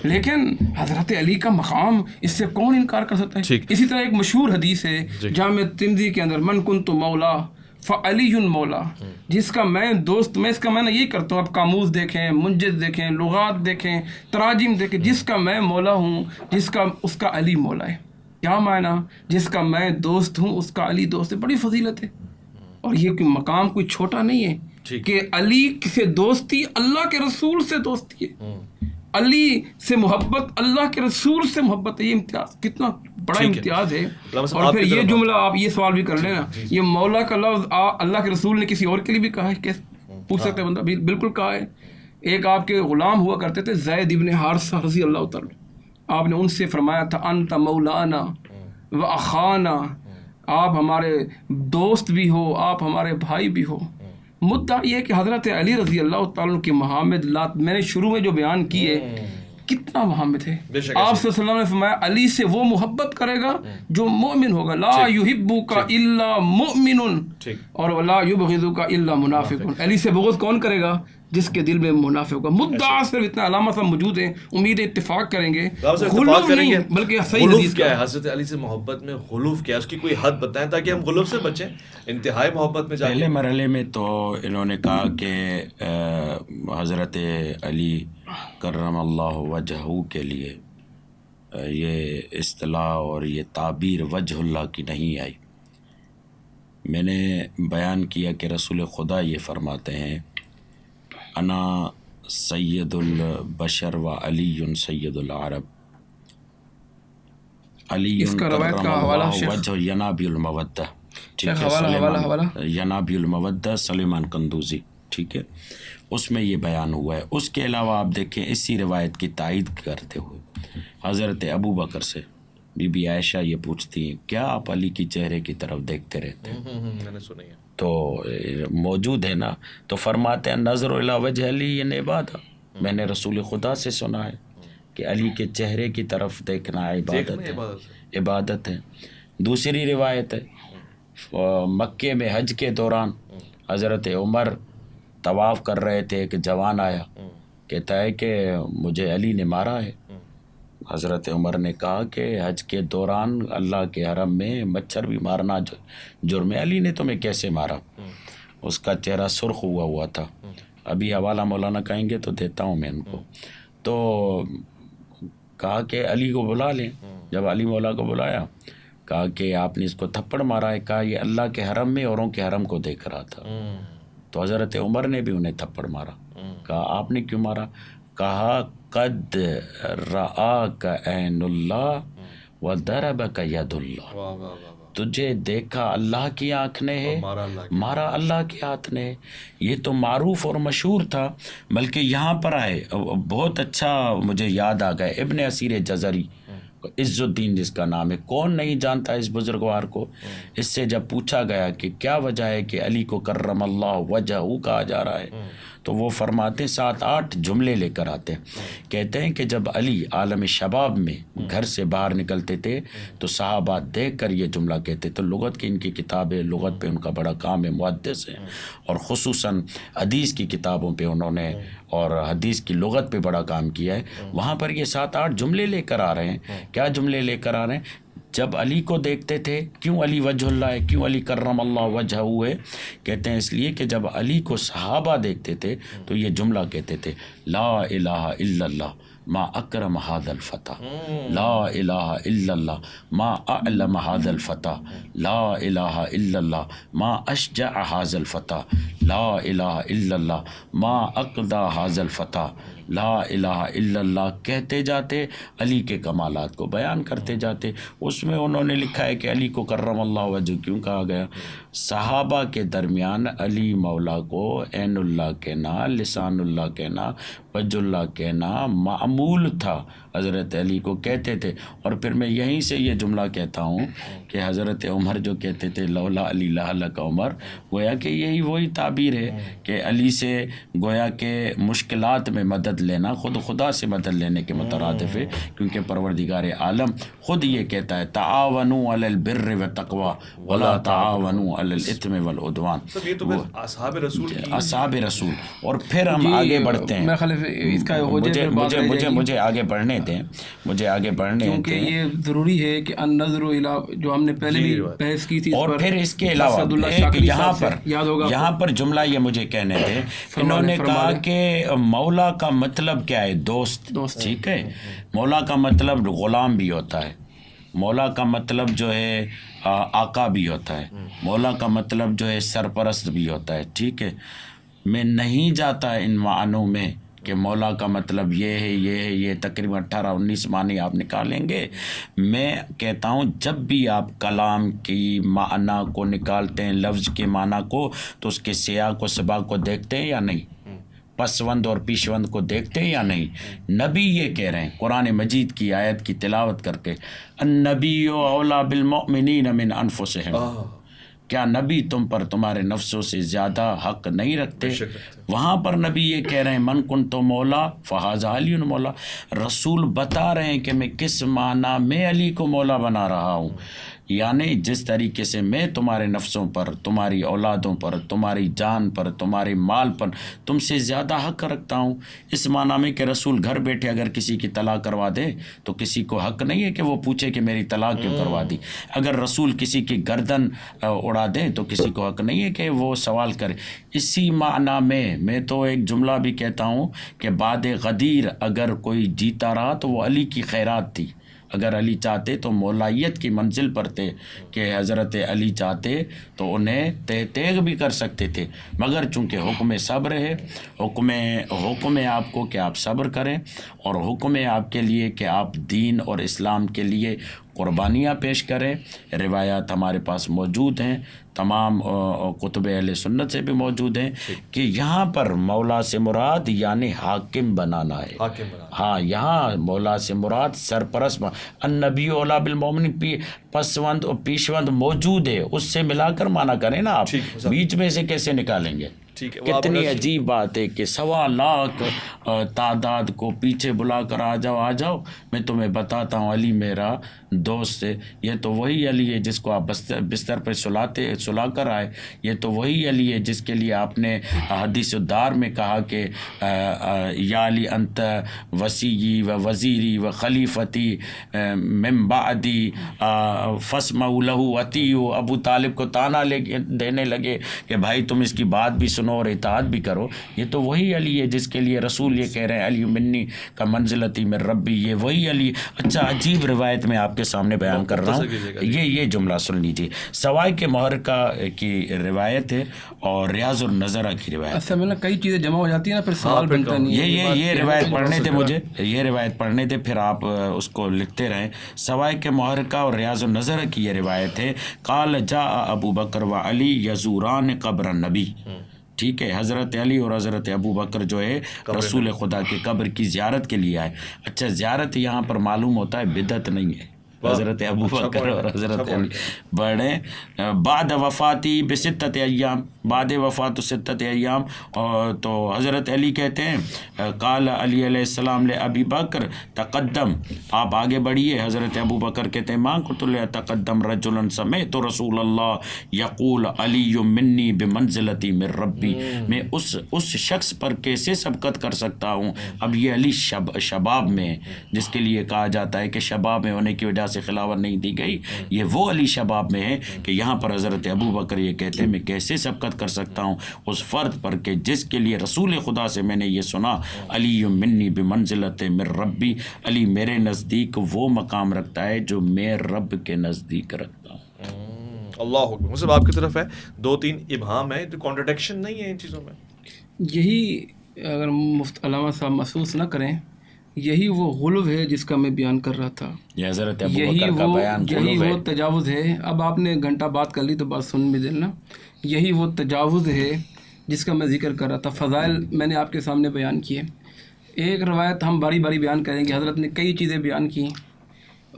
لیکن حضرت علی کا مقام، اس سے کون انکار کر سکتا ہے؟ اسی طرح ایک مشہور حدیث ہے جامع ترمذی کے اندر، من کنت مولا فعلی مولا، جس کا میں دوست، میں اس کا معنی یہی کرتا ہوں. آپ قاموس دیکھیں، منجد دیکھیں، لغات دیکھیں، تراجم دیکھیں، جس کا میں مولا ہوں، اس کا علی مولا ہے. کیا معنی؟ جس کا میں دوست ہوں اس کا علی دوست ہے. بڑی فضیلت ہے. اور یہ مقام کوئی چھوٹا نہیں ہے کہ علی سے دوستی اللہ کے رسول سے دوستی ہے، علی سے محبت اللہ کے رسول سے محبت ہے. یہ امتیاز کتنا بڑا امتیاز ہے. صاحب، اور آپ پھر کی یہ طرف جملہ آپ یہ سوال بھی کر لینا, یہ مولا کا لفظ اللہ کے رسول نے کسی اور کے لیے بھی کہا ہے, کہ پوچھ سکتے ہیں بندہ, بالکل کہا ہے. ایک آپ کے غلام ہوا کرتے تھے زید ابن حارثہ رضی اللہ تعالیٰ, آپ نے ان سے فرمایا تھا انت مولانا و اخانا, آپ ہمارے دوست بھی ہو, آپ ہمارے بھائی بھی ہو. مدعا یہ ہے کہ حضرت علی رضی اللہ تعالیٰ کی محامد میں نے شروع میں جو بیان کیے کتنا محامد ہے. آپ صلی اللہ علیہ وسلم نے فرمایا علی سے وہ محبت کرے گا جو مومن ہوگا, لا یحبک الا مؤمن اور ولا یبغضک الا منافق. علی سے بغض کون کرے گا؟ جس کے دل میں منافق ہوگا. مدعا صرف اتنا علامہ صاحب موجود ہیں, امید اتفاق کریں گے, غلوف نہیں بلکہ صحیح حدیث کیا ہے حضرت علی سے محبت میں غلوف کیا ہے, اس کی کوئی حد بتائیں تاکہ ہم غلوف سے بچیں, انتہائی محبت میں جائیں. پہلے مرحلے میں تو انہوں نے کہا کہ حضرت علی کرم اللہ وجہہ کے لیے یہ اصطلاح اور یہ تعبیر وجہ اللہ کی نہیں آئی. میں نے بیان کیا کہ رسول خدا یہ فرماتے ہیں انا سید البشر و علی سید العرب. علی کرم اللہ وجہ ینابی المودہ, ٹھیک ہے, ینابی المودہ سلیمان قندوزی, ٹھیک ہے, اس میں یہ بیان ہوا ہے. اس کے علاوہ آپ دیکھیں اسی روایت کی تائید کرتے ہوئے حضرت ابو بکر سے بی بی عائشہ یہ پوچھتی ہیں کیا آپ علی کی چہرے کی طرف دیکھتے رہتے ہیں؟ میں نے سنا ہے تو موجود ہے نا, تو فرماتے ہیں نظر الی وجہ علی عبادہ. میں نے رسول خدا سے سنا ہے کہ علی کے چہرے کی طرف دیکھنا عبادت ہے. دوسری روایت ہے مکے میں حج کے دوران حضرت عمر طواف کر رہے تھے, ایک جوان آیا کہتا ہے کہ مجھے علی نے مارا ہے. حضرت عمر نے کہا کہ حج کے دوران اللہ کے حرم میں مچھر بھی مارنا جرم ہے, علی نے تمہیں کیسے مارا؟ اس کا چہرہ سرخ ہوا تھا. ابھی حوالہ مولانا کہیں گے تو دیتا ہوں میں ان کو. تو کہا کہ علی کو بلا لیں. جب علی مولا کو بلایا کہا کہ آپ نے اس کو تھپڑ مارا ہے. کہا یہ اللہ کے حرم میں اوروں کے حرم کو دیکھ رہا تھا. تو حضرت عمر نے بھی انہیں تھپڑ مارا. کہا آپ نے کیوں مارا؟ کہا قد رآک عین اللہ وضربک ید اللہ, تجھے دیکھا اللہ کی آنکھ نے ہے, مارا اللہ کے ہاتھ نے ہے. یہ تو معروف اور مشہور تھا. بلکہ یہاں پر آئے بہت اچھا مجھے یاد آ گیا, ابن اسیر جزری عز الدین جس کا نام ہے, کون نہیں جانتا اس بزرگوار کو. اس سے جب پوچھا گیا کہ کیا وجہ ہے کہ علی کو کرم اللہ وجہہ کہا جا رہا ہے, تو وہ فرماتے 7-8 جملے لے کر آتے ہیں. کہتے ہیں کہ جب علی عالم شباب میں گھر سے باہر نکلتے تھے تو صحابہ دیکھ کر یہ جملہ کہتے تو لغت کی ان کی کتابیں, لغت پہ ان کا بڑا کام ہے, محدث ہے, اور خصوصاً حدیث کی کتابوں پہ انہوں نے اور حدیث کی لغت پہ بڑا کام کیا ہے. وہاں پر یہ 7-8 جملے لے کر آ رہے ہیں. کیا جملے لے کر آ رہے ہیں؟ جب علی کو دیکھتے تھے, کیوں علی وجہ اللہ ہے, کیوں علی کرم اللہ وجہہ ہے؟ کہتے ہیں اس لیے کہ جب علی کو صحابہ دیکھتے تھے تو یہ جملہ کہتے تھے لا الہ الا اللہ ما اکرم هذا الفتح, لا الہ الا اللہ ما اعلم هذا الفتح, لا الہ الا اللہ ما اشجع هذا الفتح, لا الہ الا اللہ ما اقضى هذا الفتح, لا الہ الا اللہ کہتے جاتے, علی کے کمالات کو بیان کرتے جاتے. اس میں انہوں نے لکھا ہے کہ علی کو کرم اللہ وجہ کیوں کہا گیا؟ صحابہ کے درمیان علی مولا کو عین اللہ کہنا, لسان اللہ کہنا, وجہ اللہ کہنا معمول تھا. حضرت علی کو کہتے تھے. اور پھر میں یہیں سے یہ جملہ کہتا ہوں کہ حضرت عمر جو کہتے تھے لولا علی لہلک عمر, گویا کہ یہی وہی تعبیر ہے کہ علی سے گویا کہ مشکلات میں مدد لینا خود خدا سے مدد لینے کے مترادف ہے, کیونکہ پروردگار عالم خود یہ کہتا ہے تعاونوا علی البر والتقوی ولا تعاونوا علی الاثم والعدوان. یہ تو اصحاب رسول اصحاب رسول. اور پھر ہم آگے بڑھتے ہیں. مجھے آگے بڑھنے دیں, مجھے آگے بڑھنے دیں, کیونکہ یہ ضروری ہے کہ النظر الی جو ہم نے پہلے بھی بحث کی تھی. اور پھر اس کے علاوہ یہاں پر جملہ یہ مجھے کہنے دیں, انہوں نے کہا کہ مولا کا مطلب کیا ہے؟ دوست. ٹھیک ہے, مولا کا مطلب غلام بھی ہوتا ہے, مولا کا مطلب جو ہے آقا بھی ہوتا ہے, مولا کا مطلب جو ہے سرپرست بھی ہوتا ہے. ٹھیک ہے, میں نہیں جاتا ان معنوں میں کہ مولا کا مطلب یہ ہے یہ تقریباً 18-19 معنی آپ نکالیں گے. میں کہتا ہوں جب بھی آپ کلام کی معنی کو نکالتے ہیں، لفظ کے معنی کو، تو اس کے سیاق و سباق کو دیکھتے ہیں یا نہیں؟ پسوند اور پیشوند کو دیکھتے ہیں یا نہیں؟ نبی یہ کہہ رہے ہیں قرآن مجید کی آیت کی تلاوت کر کے، النبی اولیٰ بالمؤمنین من انفسہم، کیا نبی تم پر تمہارے نفسوں سے زیادہ حق نہیں رکھتے؟ وہاں پر نبی یہ کہہ رہے ہیں من کنت مولا فہذا علی مولا. رسول بتا رہے ہیں کہ میں کس معنی میں علی کو مولا بنا رہا ہوں، یعنی جس طریقے سے میں تمہارے نفسوں پر، تمہاری اولادوں پر، تمہاری جان پر، تمہارے مال پر تم سے زیادہ حق رکھتا ہوں. اس معنی میں کہ رسول گھر بیٹھے اگر کسی کی طلاق کروا دے تو کسی کو حق نہیں ہے کہ وہ پوچھے کہ میری طلاق کیوں کروا دی. اگر رسول کسی کی گردن اڑا دیں تو کسی کو حق نہیں ہے کہ وہ سوال کرے. اسی معنی میں تو ایک جملہ بھی کہتا ہوں کہ بعد غدیر اگر کوئی جیتا رہا تو وہ علی کی خیرات تھی. اگر علی چاہتے تو مولائیت کی منزل پر تھے کہ حضرت علی چاہتے تو انہیں تیغ بھی کر سکتے تھے، مگر چونکہ حکم صبر ہے، حکم ہے آپ کو کہ آپ صبر کریں، اور حکم ہے آپ کے لیے کہ آپ دین اور اسلام کے لیے قربانیاں پیش کریں. روایات ہمارے پاس موجود ہیں، تمام کتب اہل سنت سے بھی موجود ہیں کہ یہاں پر مولا سے مراد یعنی حاکم بنانا ہے. ہاں، یہاں مولا سے مراد سرپرست. النبی اولیٰ بالمؤمنین، پسوند اور پیشوند موجود ہے، اس سے ملا کر مانا کریں نا آپ، بیچ میں سے کیسے نکالیں گے؟ کتنی عجیب بات ہے کہ 1.25 لاکھ تعداد کو پیچھے بلا کر آ جاؤ میں تمہیں بتاتا ہوں علی میرا دوست ہے. یہ تو وہی علی ہے جس کو آپ بستر پہ سلا کر آئے. یہ تو وہی علی ہے جس کے لیے آپ نے حدیث الدار میں کہا کہ یا علی انت وسیعی و وزیری و خلیفتی من بعدی فاسمعوا لہ واطیعوا. ابو طالب کو تانا دینے لگے کہ بھائی تم اس کی بات بھی سنو اور اطاعت بھی کرو. یہ تو وہی علی ہے جس کے لیے رسول یہ کہہ رہے ہیں علی منی کا منزلتی من ربی. یہ وہی علی. اچھا، عجیب روایت میں آپ کے سامنے بیان کر رہا ہوں. یہ جملہ سن لیجیے. سوائے کے محرکہ کی روایت ہے اور ریاض النظرہ کی روایت. اصل میں کئی چیزیں جمع ہو جاتی ہیں نا، پھر سوال بنتا نہیں. یہ روایت پڑھنے تھے مجھے، یہ روایت پڑھنے تھے، پھر آپ اس کو لکھتے رہیں. سوائے کے محرکہ اور ریاض النظرہ کی یہ روایت ہے. قال جاء ابو بکر و علی یزوران قبر النبی. ٹھیک ہے، حضرت علی اور حضرت ابو بکر جو ہے رسول خدا کی قبر کی زیارت کے لیے آئے. اچھا، زیارت یہاں پر معلوم ہوتا ہے بدعت نہیں ہے. حضرت ابو بکر اور حضرت علی بڑے بعد وفاتی بستت ایام، بعد وفات 6 ایام. اور تو حضرت علی کہتے ہیں قال علی علیہ السلام لابی بکر تقدم، آپ آگے بڑھیے. حضرت ابو بکر کہتے ہیں ماں قلت تقدم رجلا سمعت رسول اللہ یقول علی منی بمنزلتی من ربی. میں اس شخص پر کیسے سبقت کر سکتا ہوں؟ اب یہ علی شباب میں، جس کے لیے کہا جاتا ہے کہ شباب میں ہونے کی وجہ سے خلافت نہیں دی گئی، یہ وہ علی شباب میں ہے کہ یہاں پر حضرت ابو بکر یہ کہتے ہیں میں کیسے سبقت کر سکتا ہوں اس فرد پر کہ جس کے لیے رسول خدا سے میں نے یہ سنا علی منی بمنزلت من ربی. علی میرے نزدیک وہ مقام رکھتا ہے جو میں رب کے نزدیک رکھتا ہوں. اللہ اکبر. مطلب آپ کی طرف ہے 2-3 ابہام ہے، تو کانٹرڈکشن نہیں ہے ان چیزوں میں. یہی اگر مفتی علامہ صاحب محسوس نہ کریں، یہی وہ غلو ہے جس کا میں بیان کر رہا تھا. یہ حضرت ابو بکر کا بیان یہی وہ تجاوز ہے. اب آپ نے گھنٹہ بات کر لی تو بات سن بھی دینا. یہی وہ تجاوز ہے جس کا میں ذکر کر رہا تھا. فضائل میں نے آپ کے سامنے بیان کیے. ایک روایت ہم باری باری بیان کریں گے. حضرت نے کئی چیزیں بیان کی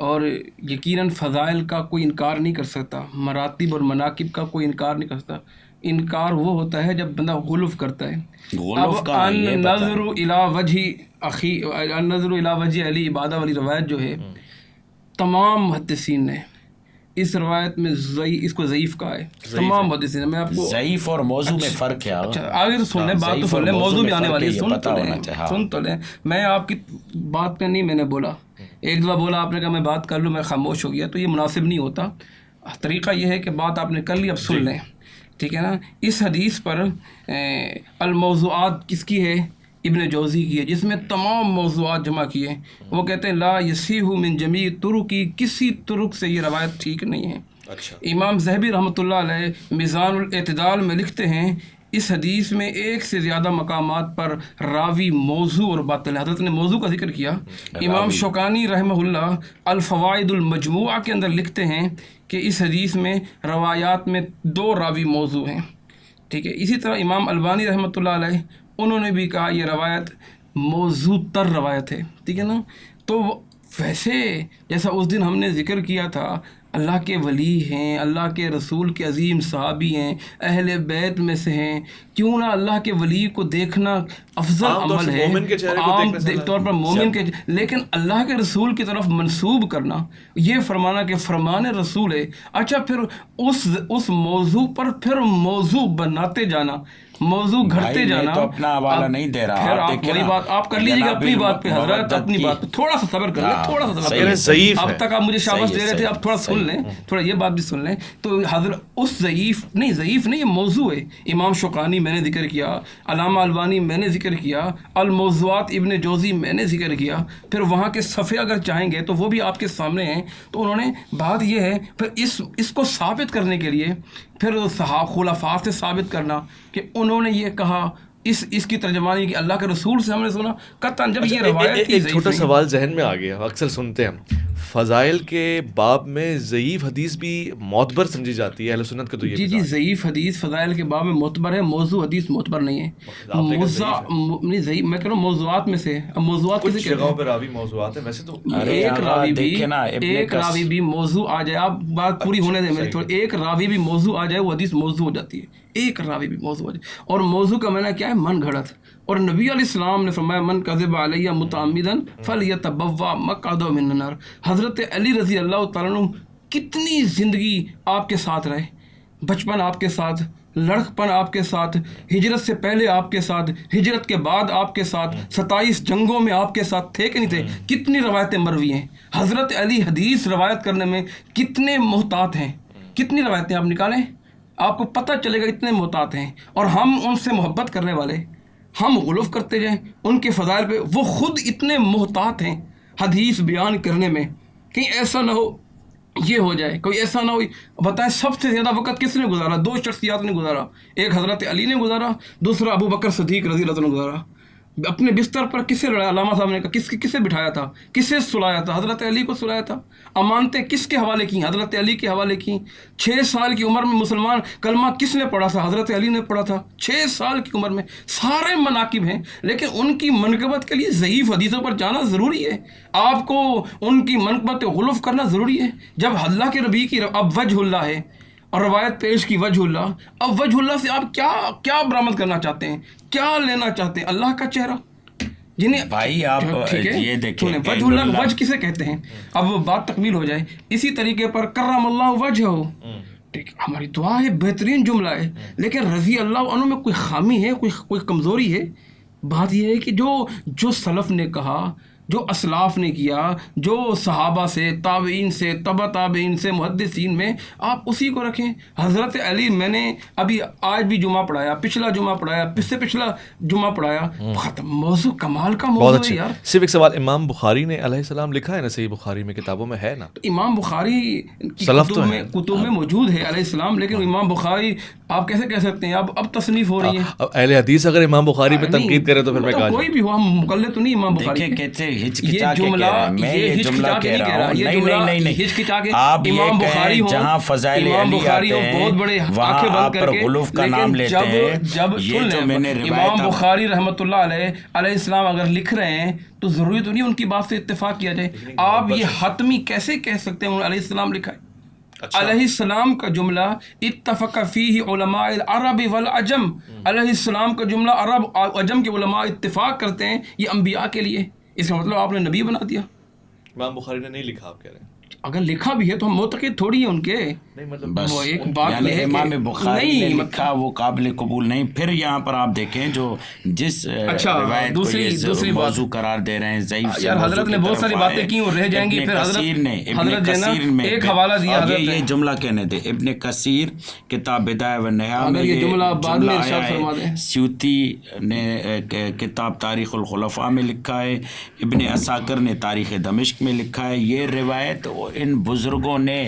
اور یقیناً فضائل کا کوئی انکار نہیں کر سکتا، مراتب اور مناقب کا کوئی انکار نہیں کر سکتا. انکار وہ ہوتا ہے جب بندہ غلف کرتا ہے. اب النظر الی وجہ اخی، النظر الی وجہ علی عبادہ والی روایت جو ہے، تمام محدثین نے اس روایت میں اس کو ضعیف کہا ہے. تمام محدثین. میں آپ کو ضعیف اور موضوع میں فرق ہے. اچھا آگے تو سن لیں، بات تو سن لیں، موضوع بھی آنے والی ہے. سن تو لیں. میں آپ کی بات پہ نہیں میں نے بولا، ایک دفعہ بولا آپ نے کہا میں بات کر لوں، میں خاموش ہو گیا، تو یہ مناسب نہیں ہوتا. طریقہ یہ ہے کہ بات آپ نے کر لی، اب سن لیں. ٹھیک ہے نا. اس حدیث پر الموضوعات کس کی ہے؟ ابن جوزی کی ہے، جس میں تمام موضوعات جمع کیے. وہ کہتے ہیں لا یصیح من جمیع طرقی، کسی طرق سے یہ روایت ٹھیک نہیں ہے. اچھا. امام ذہبی رحمۃ اللہ علیہ میزان الاعتدال میں لکھتے ہیں اس حدیث میں ایک سے زیادہ مقامات پر راوی موضوع اور باطل ہے. حضرت نے موضوع کا ذکر کیا. امام شوکانی رحمہ اللہ الفوائد المجموعہ کے اندر لکھتے ہیں کہ اس حدیث میں روایات میں 2 راوی موضوع ہیں. ٹھیک ہے. اسی طرح امام البانی رحمۃ اللہ علیہ انہوں نے بھی کہا یہ روایت موضوع تر روایت ہے. ٹھیک ہے نا. تو ویسے جیسا اس دن ہم نے ذکر کیا تھا اللہ کے ولی ہیں, اللہ کے رسول کے عظیم صحابی ہیں, اہل بیت میں سے ہیں, کیوں نہ اللہ کے ولی کو دیکھنا افضل عمل ہے, عام طور پر مومن کے, لیکن اللہ کے رسول کی طرف منسوب کرنا, یہ فرمانا کہ فرمان رسول ہے. اچھا پھر اس موضوع پر پھر موضوع بناتے جانا, موضوع گھڑتے جانا. تو اپنا حوالہ نہیں دے رہا. پھر آپ وہی بات آپ کر لیجیے گا اپنی بات پہ حضرت, اپنی بات پہ تھوڑا سا صبر کر لیں, تھوڑا سا صبر. اب تک آپ مجھے شاباش دے رہے تھے, اب تھوڑا سن لیں, تھوڑا یہ بات بھی سن لیں. تو حضرت اس ضعیف نہیں, یہ موضوع ہے. امام شوکانی میں نے ذکر کیا, علامہ البانی میں نے ذکر کیا, الموضوعات ابن جوزی میں نے ذکر کیا. پھر وہاں کے صفحے اگر چاہیں گے تو وہ بھی آپ کے سامنے ہیں. تو انہوں نے بات یہ ہے پھر اس کو ثابت کرنے کے لیے پھر خلفاء سے ثابت کرنا کہ انہوں نے یہ کہا, اس کی ترجمانی کہ اللہ کے رسول سے ہم نے سنا. قطعاً جب یہ روایت کی ایک چھوٹا سوال ذہن میں آ گیا, اکثر سنتے ہیں فضائل کے باب میں ضعیف حدیث بھی معتبر سمجھی جاتی ہے, اہل سنت کا تو یہ جی ضعیف حدیث فضائل کے باب میں معتبر ہے, موضوع حدیث معتبر نہیں ہے. نہیں ضعیف میں کہہ رہا ہوں موضوعات میں سے. اب موضوعات کسی جگہوں پر راوی موضوعات ہیں, ویسے تو ایک راوی بھی موضوع آ جائے, آپ بات پوری ہونے دیں میری, ایک راوی بھی موضوع آ جائے وہ حدیث موضوع ہو جاتی ہے. ایک راوی بھی موضوع آ جائے, اور موضوع کا معنی کیا ہے؟ من گھڑت. اور نبی علیہ السلام نے فرمایا من کذب علیہ متعمدا فلیتبوأ مقعدہ من النار. حضرت علی رضی اللہ تعالیٰ عنہ کتنی زندگی آپ کے ساتھ رہے, بچپن آپ کے ساتھ, لڑکپن آپ کے ساتھ, ہجرت سے پہلے آپ کے ساتھ, ہجرت کے بعد آپ کے ساتھ, 27 جنگوں میں آپ کے ساتھ تھے کہ نہیں تھے. کتنی روایتیں مروی ہیں. حضرت علی حدیث روایت کرنے میں کتنے محتاط ہیں, کتنی روایتیں آپ نکالیں آپ کو پتہ چلے گا اتنے محتاط ہیں. اور ہم ان سے محبت کرنے والے, ہم غلوف کرتے جائیں ان کے فضائل پہ, وہ خود اتنے محتاط ہیں حدیث بیان کرنے میں. کہیں ایسا نہ ہو یہ ہو جائے, کوئی ایسا نہ ہو. بتائیں سب سے زیادہ وقت کس نے گزارا؟ 2 شخصیات نے گزارا, ایک حضرت علی نے گزارا, دوسرا ابو بکر صدیق رضی اللہ عنہ نے گزارا. اپنے بستر پر کسے لڑایا؟ علامہ صاحب نے کہا کسے بٹھایا تھا, کسے سلایا تھا؟ حضرت علی کو سلایا تھا. امانتیں کس کے حوالے کی؟ حضرت علی کے حوالے کی. 6 سال کی عمر میں مسلمان کلمہ کس نے پڑھا تھا؟ حضرت علی نے پڑھا تھا. 6 سال کی عمر میں. سارے مناقب ہیں, لیکن ان کی منقبت کے لیے ضعیف حدیثوں پر جانا ضروری ہے. آپ کو ان کی منقبت غلوف کرنا ضروری ہے. جب اللہ کے نبی کی اب وجہ اللہ ہے اور روایت پیش کی وجہ اللہ, اب وجہ اللہ سے آپ کیا برآمد کرنا چاہتے ہیں, کیا لینا چاہتے ہیں؟ اللہ کا چہرہ. جنہیں بھائی آپ یہ دیکھیں وجہ اللہ, وجہ کسے کہتے ہیں؟ اب وہ بات تکمیل ہو جائے. اسی طریقے پر کرم اللہ وجہہ, ٹھیک, ہماری دعا ہے, بہترین جملہ ہے, لیکن رضی اللہ عنہ میں کوئی خامی ہے, کوئی کمزوری ہے. بات یہ ہے کہ جو سلف نے کہا, جو اسلاف نے کیا, جو صحابہ سے, تابعین سے, تبع تابعین سے, محدثین میں, آپ اسی کو رکھیں. حضرت علی میں نے ابھی آج بھی جمعہ پڑھایا, پچھلا جمعہ پڑھایا, اس سے پچھلا جمعہ پڑھایا. ختم. موضوع کمال کا موضوع ہے یار. صرف ایک سوال, امام بخاری نے علیہ السلام لکھا ہے نا صحیح بخاری میں, کتابوں میں ہے نا؟ امام بخاری کی کتب میں موجود ہے علیہ السلام, لیکن امام بخاری آپ کیسے کہہ سکتے ہیں اب تصنیف ہو رہی ہے. اہل حدیث اگر امام بخاری پہ تنقید کرے تو پھر میں کہا کوئی بھی ہو, ہم مقلد تو نہیں امام بخاری. یہ جملہ کہہ رہا ہوں, نہیں امام بخاری جہاں فضائل علی آتے ہیں وہاں آپ پر غلوف کا نام لیتے ہیں. جب امام بخاری رحمۃ اللہ علیہ السلام اگر لکھ رہے ہیں تو ضروری تو نہیں ان کی بات سے اتفاق کیا جائے. آپ یہ حتمی کیسے کہہ سکتے ہیں علیہ السلام لکھا ہے؟ علیہ السلام کا جملہ اتفق فیہ علماء العرب والعجم, علیہ السلام کا جملہ عرب عجم کے علماء اتفاق کرتے ہیں, یہ انبیاء کے لیے. اس کا مطلب آپ نے نبی بنا دیا. امام بخاری نے نہیں لکھا, آپ کہہ رہے ہیں. اگر لکھا بھی ہے تو ہم معتقد تھوڑی ہیں ان کے. بس ایک بات ہے, امام بخاری نے لکھا وہ قابل قبول نہیں. پھر یہاں پر آپ دیکھیں جو جس روایت کو یہ موضوع قرار دے رہے ہیں ضعیف سے, یار حضرت نے بہت ساری باتیں کی اور رہ جائیں گی. پھر ابن کثیر نے ایک حوالہ دیا, یہ جملہ کہنے دے, ابن کثیر کتاب بدایہ و نہایہ میں یہ جملہ بعد میں ارشاد فرما دیں. سیوطی نے کتاب تاریخ الخلفاء میں لکھا ہے, ابن عساکر نے تاریخ دمشق میں لکھا ہے. یہ روایت ان بزرگوں نے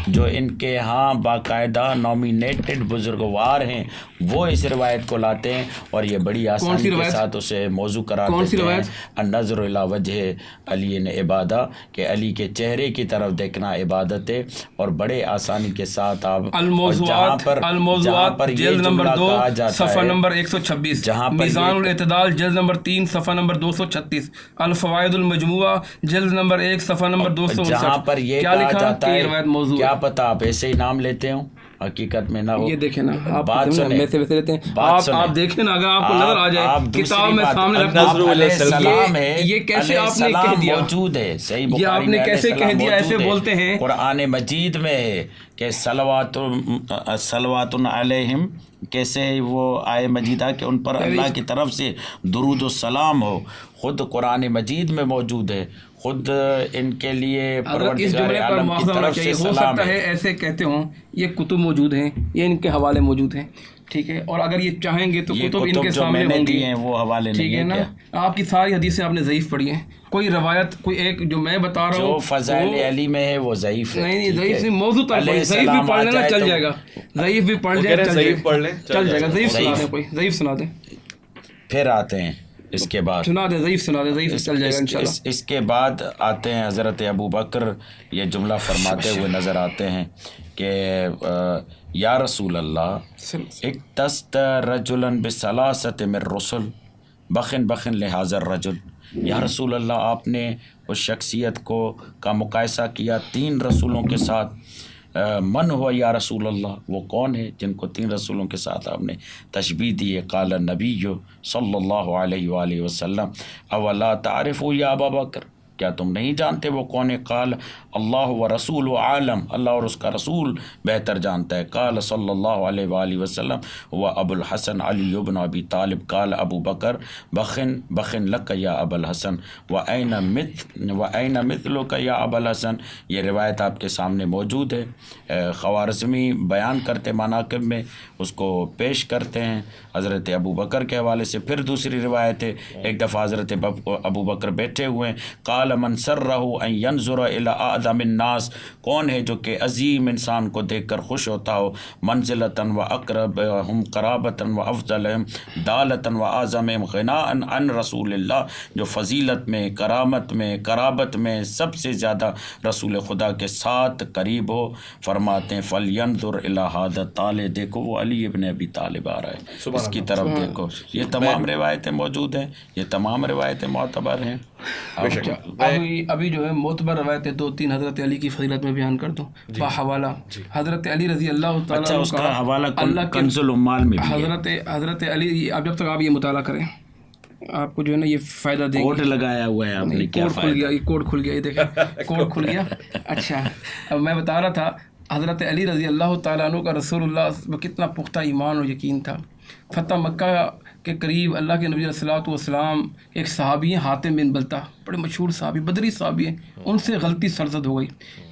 جو ان کے ہاں باقاعدہ نامینیٹڈ بزرگوار ہیں وہ اس روایت کو لاتے ہیں اور یہ بڑی آسانی کے ساتھ اسے موضوع قرار دیتے ہیں. النظر الی وجہ علی عبادہ کہ علی کے چہرے کی طرف دیکھنا عبادت ہے. اور بڑے آسانی کے ساتھ آپ الموضوعات جلد نمبر 2 صفحہ نمبر 126, جہاں پر میزان الاعتدال جلد نمبر 3 صفحہ نمبر 236, الفوائد المجموعہ جلد نمبر 1 صفحہ نمبر 259, جہاں پر یہ کیا کہا لکھا جاتا کہ یہ ہے روایت موضوع کیا پتہ آپ ایسے ہی نام لیتے ہوں حقیقت میں نہ ہو. یہ دیکھیں نا آپ بات سنیں ویسے لیتے ہیں آپ دیکھیں نا, اگر آپ کو نظر آ جائے کتاب میں سامنے السلام ہے یہ کیسے آپ نے کہہ دیا موجود ہے صحیح یہ آپ نے کیسے کہہ دیا ایسے بولتے ہیں قرآن مجید میں ہے کہ صلوات علیہم کیسے وہ آئے مجیدہ کہ ان پر اللہ کی طرف سے درود و سلام ہو. خود قرآن مجید میں موجود ہے, خود ان کے لیے اس جملے پر مواخذہ ہونا چاہیے. ہو سکتا ہے ایسے کہتے ہوں یہ کتب موجود ہیں, یہ ان کے حوالے موجود ہیں, ٹھیک ہے, اور اگر یہ چاہیں گے تو کتب ان کے سامنے ہوں گی, وہ حوالے ٹھیک ہے نا. آپ کی ساری حدیثیں آپ نے ضعیف پڑھی ہیں, کوئی روایت کوئی ایک جو میں بتا رہا ہوں جو فضائل علی میں ہے وہ ضعیف ہے. نہیں ضعیف نہیں, موضوع تک ضعیف بھی پڑھ لینا چل جائے گا, ضعیف بھی پڑھ لیں چل جائے گا, ضعیف سنا دیں, کوئی ضعیف سنا دیں. پھر آتے ہیں اس کے بعد سنا دیں, ضعیف سنا دیں, ضعیف چل جائے گا انشاءاللہ. اس کے بعد آتے ہیں حضرت ابو بکر یہ جملہ فرماتے ہوئے نظر آتے ہیں کہ یا رسول اللہ اکتست رجلا بثلاثۃ من رسل بخن لہذا الرجل. یا رسول اللہ آپ نے اس شخصیت کا مقایسہ کیا 3 رسولوں کے ساتھ. من ہوا یا رسول اللہ, وہ کون ہے جن کو 3 رسولوں کے ساتھ آپ نے تشبیہ دی ہے. قال نبی صلی اللہ علیہ وآلہ وسلم اولا تعرف یا ابا بکر, کیا تم نہیں جانتے وہ کون ہے؟ قال اللہ و رسول و عالم, اللہ اور اس کا رسول بہتر جانتا ہے. قال صلی اللہ علیہ وآلہ وسلم و ابو الحسن علی بن ابی طالب. قال ابو بکر بخن لک یا ابو الحسن و این مثلک یا ابو الحسن. یہ روایت آپ کے سامنے موجود ہے. خوارزمی بیان کرتے مناقب میں اس کو پیش کرتے ہیں حضرت ابو بکر کے حوالے سے. پھر دوسری روایت ہے, ایک دفعہ حضرت ابو بکر بیٹھے ہوئے ہیں. قال من سرہ ان ینظر الی اعظم الناس, کون ہے جو کہ عظیم انسان کو دیکھ کر خوش ہوتا ہو. منزلۃ و اقربہم قرابۃ و افضلہم دالۃ و اعظمہم غناء عن رسول اللہ, جو فضیلت میں کرامت میں قرابت میں سب سے زیادہ رسول خدا کے ساتھ قریب ہو. فرماتے ہیں فلینظر الی ھذا الطالب, دیکھو وہ علی ابن ابی طالب آ رہا ہے, اس کی طرف دیکھو. یہ تمام روایتیں موجود ہیں, یہ تمام روایتیں معتبر ہیں. ابھی جو ہے معتبر روایتیں 2-3 حضرت علی کی فضیلت میں بیان کر دوں بحوالہ. حضرت علی رضی اللہ تعالیٰ اس کا حوالہ کنز العمال میں بھی حضرت علی, اب جب تک آپ یہ مطالعہ کریں آپ کو جو ہے نا یہ فائدہ دیں گے. کوڈ لگایا ہوا ہے آپ نے, کیا فائدہ؟ کوڈ کھل گیا, یہ دیکھیں کوڈ کھل گیا. اچھا اب میں بتا رہا تھا حضرت علی رضی اللہ تعالیٰ عنہ کا رسول اللہ میں کتنا پختہ ایمان و یقین تھا. فتح مکہ کے قریب اللہ کے نبی صلی اللہ علیہ وسلم ایک صحابی ہیں حاتم بن بلتہ, بڑے مشہور صحابی, بدری صحابی ہیں. ان سے غلطی سرزد ہو گئی.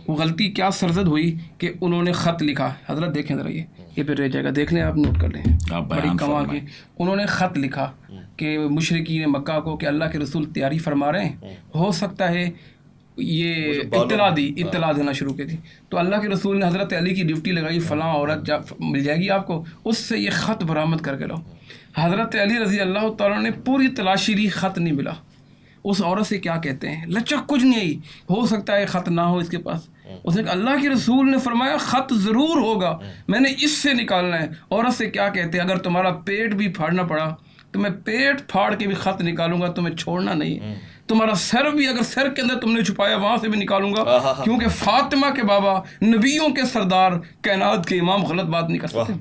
وہ غلطی کیا سرزد ہوئی کہ انہوں نے خط لکھا. حضرت دیکھیں ذرا, یہ پھر رہ جائے گا, دیکھ لیں آپ, نوٹ کر لیں, بڑی کمال کی. انہوں نے خط لکھا کہ مشرکین مکہ کو کہ اللہ کے رسول تیاری فرما رہے ہیں, ہو سکتا ہے یہ اطلاع دینا شروع کی تھی. تو اللہ کے رسول نے حضرت علی کی ڈیوٹی لگائی, فلاں عورت مل جائے گی آپ کو, اس سے یہ خط برآمد کر کے لاؤ. حضرت علی رضی اللہ تعالیٰ نے پوری تلاشی لی, خط نہیں ملا. اس عورت سے کیا کہتے ہیں, لچک کچھ نہیں آئی, ہو سکتا ہے خط نہ ہو اس کے پاس. اس نے کہا اللہ کے رسول نے فرمایا خط ضرور ہوگا, میں نے اس سے نکالنا ہے. عورت سے کیا کہتے ہیں, اگر تمہارا پیٹ بھی پھاڑنا پڑا تو میں پیٹ پھاڑ کے بھی خط نکالوں گا, تمہیں چھوڑنا نہیں. تمہارا سر بھی اگر سر کے اندر تم نے چھپایا وہاں سے بھی نکالوں گا, کیونکہ فاطمہ کے بابا نبیوں کے سردار کائنات کے امام غلط بات نہیں کر سکتے.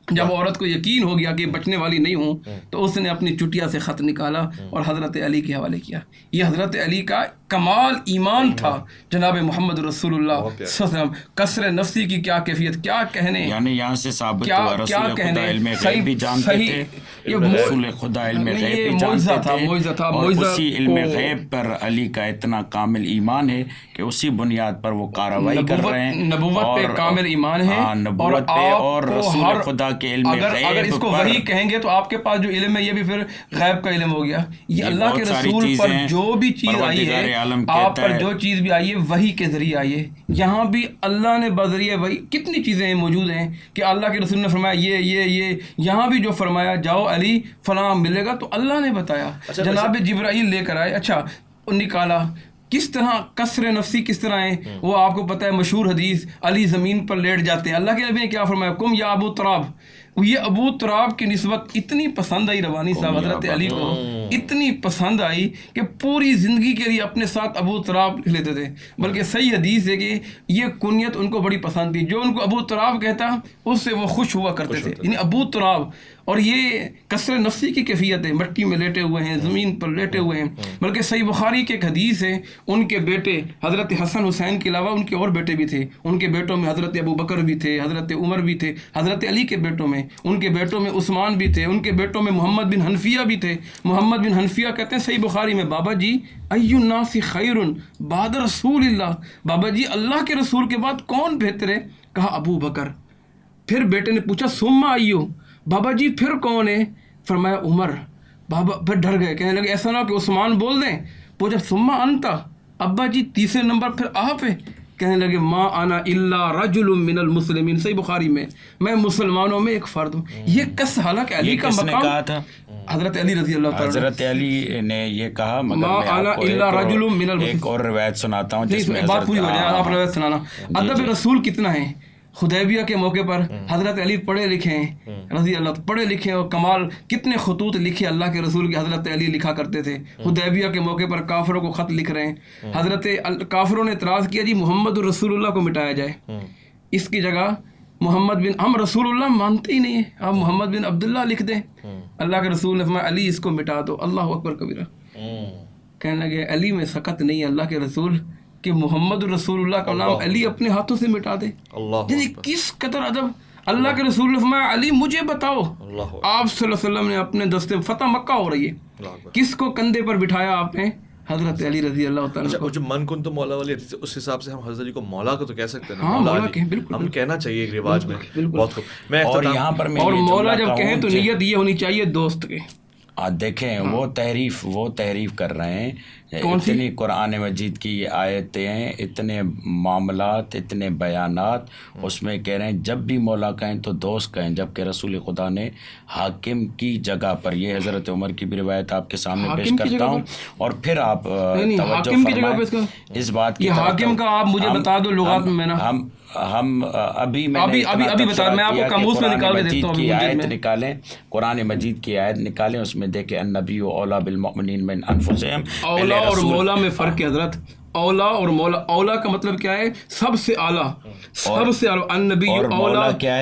جب عورت کو یقین ہو گیا کہ بچنے والی نہیں ہوں تو اس نے اپنی چٹیا سے خط نکالا اور حضرت علی کے حوالے کیا. یہ حضرت علی کا کمال ایمان تھا. جناب محمد رسول اللہ صلی اللہ علیہ وسلم قصر نفسی کی کیا کیفیت, کیا کہنے, یعنی یہاں سے ثابت ہوا رسول خدا علم غیب بھی جانتے تھے, رسول خدا علم غیب بھی جانتے تھے, اور اسی علم غیب پر علی کا اتنا کامل ایمان ہے کہ اسی بنیاد پر وہ کارروائی کر رہے ہیں. نبوت پہ کامل ایمان ہے, نبوت پہ اور رسول خدا کے علم غیب. اگر اس کو وحی کہیں گے تو آپ کے پاس جو علم ہے یہ بھی پھر غیب کا علم ہو گیا. یہ اللہ کے رسول پر جو بھی چیز آئی ہے عالم آپ کہتا پر ہے جو چیز بھی آئی ہے وحی کے ذریعے آئی ہے. یہاں بھی اللہ نے بذریعہ وحی کتنی چیزیں موجود ہیں کہ اللہ کے رسول نے فرمایا یہ یہاں بھی جو فرمایا جاؤ علی فلاں ملے گا تو اللہ نے بتایا. جناب جبرائیل لے کر آئے. اچھا نکالا کس طرح کسر نفسی کس طرح ہے وہ آپ کو پتہ ہے. مشہور حدیث علی زمین پر لیٹ جاتے ہیں. اللہ کے نبی نے کیا فرمایا کم یا ابو تراب. یہ ابو تراب کی نسبت اتنی پسند آئی روانی صاحب حضرت علی کو, اتنی پسند آئی کہ پوری زندگی کے لیے اپنے ساتھ ابو تراب لکھ لیتے تھے. بلکہ صحیح حدیث ہے کہ یہ کنیت ان کو بڑی پسند تھی. جو ان کو ابو تراب کہتا اس سے وہ خوش ہوا کرتے تھے. یعنی ابو تراب. اور یہ کسر نفسی کی کیفیت ہے. مٹی میں لیٹے ہوئے ہیں, زمین پر لیٹے ہوئے ہیں. بلکہ صحیح بخاری کے ایک حدیث ہے ان کے بیٹے حضرت حسن حسین کے علاوہ ان کے اور بیٹے بھی تھے. ان کے بیٹوں میں حضرت ابو بکر بھی تھے, حضرت عمر بھی تھے, حضرت علی کے بیٹوں میں ان کے بیٹوں میں عثمان بھی تھے, ان کے بیٹوں میں محمد بن حنفیہ بھی تھے. محمد بن حنفیہ کہتے ہیں صحیح بخاری میں بابا جی ای الناس خیر بعد رسول اللہ. بابا جی اللہ کے رسول کے بعد کون بہتر ہے؟ کہا ابو بکر. پھر بیٹے نے پوچھا ثم ایو, بابا جی پھر کون ہے؟ فرمایا عمر. بابا پھر ڈر گئے, کہنے لگے ایسا نہ ہو کہ عثمان بول دیں. پوچھا ثم انتا, ابا جی تیسرے نمبر پھر آپ ہے؟ کہنے لگے ما انا الا رجل من المسلمین. صحیح بخاری میں مسلمانوں میں ایک فرد ہوں. یہ کس حالانکہ علی کا مقام کہا تھا حضرت علی رضی اللہ تعالیٰ. حضرت علی نے یہ کہا. مگر ما میں انا آپ کو الا رجل من المسلمین. ایک اور روایت سناتا ہوں جس میں بات پوری ہو جائے, آپ روایت سنانا. ادب رسول کتنا ہے. حدیبیہ کے موقع پر حضرت علی پڑھے لکھے ہیں رضی اللہ, پڑھے لکھے اور کمال کتنے خطوط لکھے اللہ کے رسول کے حضرت علی لکھا کرتے تھے. حدیبیہ کے موقع پر کافروں کو خط لکھ رہے ہیں. حضرت کافروں نے اعتراض کیا جی محمد رسول اللہ کو مٹایا جائے, اس کی جگہ محمد بن, ہم رسول اللہ مانتے ہی نہیں ہیں, آپ محمد بن عبداللہ لکھ دیں. اللہ کے رسول نے فرمایا علی اس کو مٹا دو. اللہ اکبر کبیرہ. کہنے لگے علی میں سخت نہیں ہے اللہ کے رسول کہ محمد رسول اللہ کا نام علی اپنے ہاتھوں سے مٹا دے. یعنی کس قدر ادب. اللہ کے رسول نے فرمایا علی مجھے بتاؤ. آپ صلی اللہ علیہ وسلم نے اپنے دستے فتح مکہ ہو رہی ہے, کس کو کندھے پر بٹھایا آپ نے؟ حضرت علی رضی اللہ تعالیٰ کو. جو من کن تو مولا والی اس حساب سے ہم حضرت علی کو مولا کو تو کہہ سکتے ہیں. ہاں مولا کہ بالکل ہم کہنا چاہیے ایک رواج میں. بہت خوب. میں اور یہاں پر اور مولا جب کہیں تو نیت یہ ہونی چاہیے دوست کے. دیکھیں وہ تحریف کر رہے ہیں. اتنی قرآن مجید کی یہ آیتیں ہیں, اتنے معاملات, اتنے بیانات, اس میں کہہ رہے ہیں جب بھی مولا کہیں تو دوست کہیں, جبکہ رسول خدا نے حاکم کی جگہ پر, یہ حضرت عمر کی بھی روایت آپ کے سامنے پیش کرتا ہوں اور پھر آپ توجہ فرمائیں اس بات کی. حاکم کا آپ مجھے بتا دو لغات میں نا. ہم ابھی بتا, میں آپ کو قاموس میں نکال کے دیتا ہوں. کی آیت نکالیں, قرآن مجید کی آیت نکالیں, اس میں دیکھیں النبی اولا بالمؤمنین من انفسہم. اولا اور مولا میں فرق ہے حضرت. اولا اور مولا, اولا کا مطلب کیا ہے؟ سب سے اعلیٰ, سب سے اعلیٰ. النبی اولا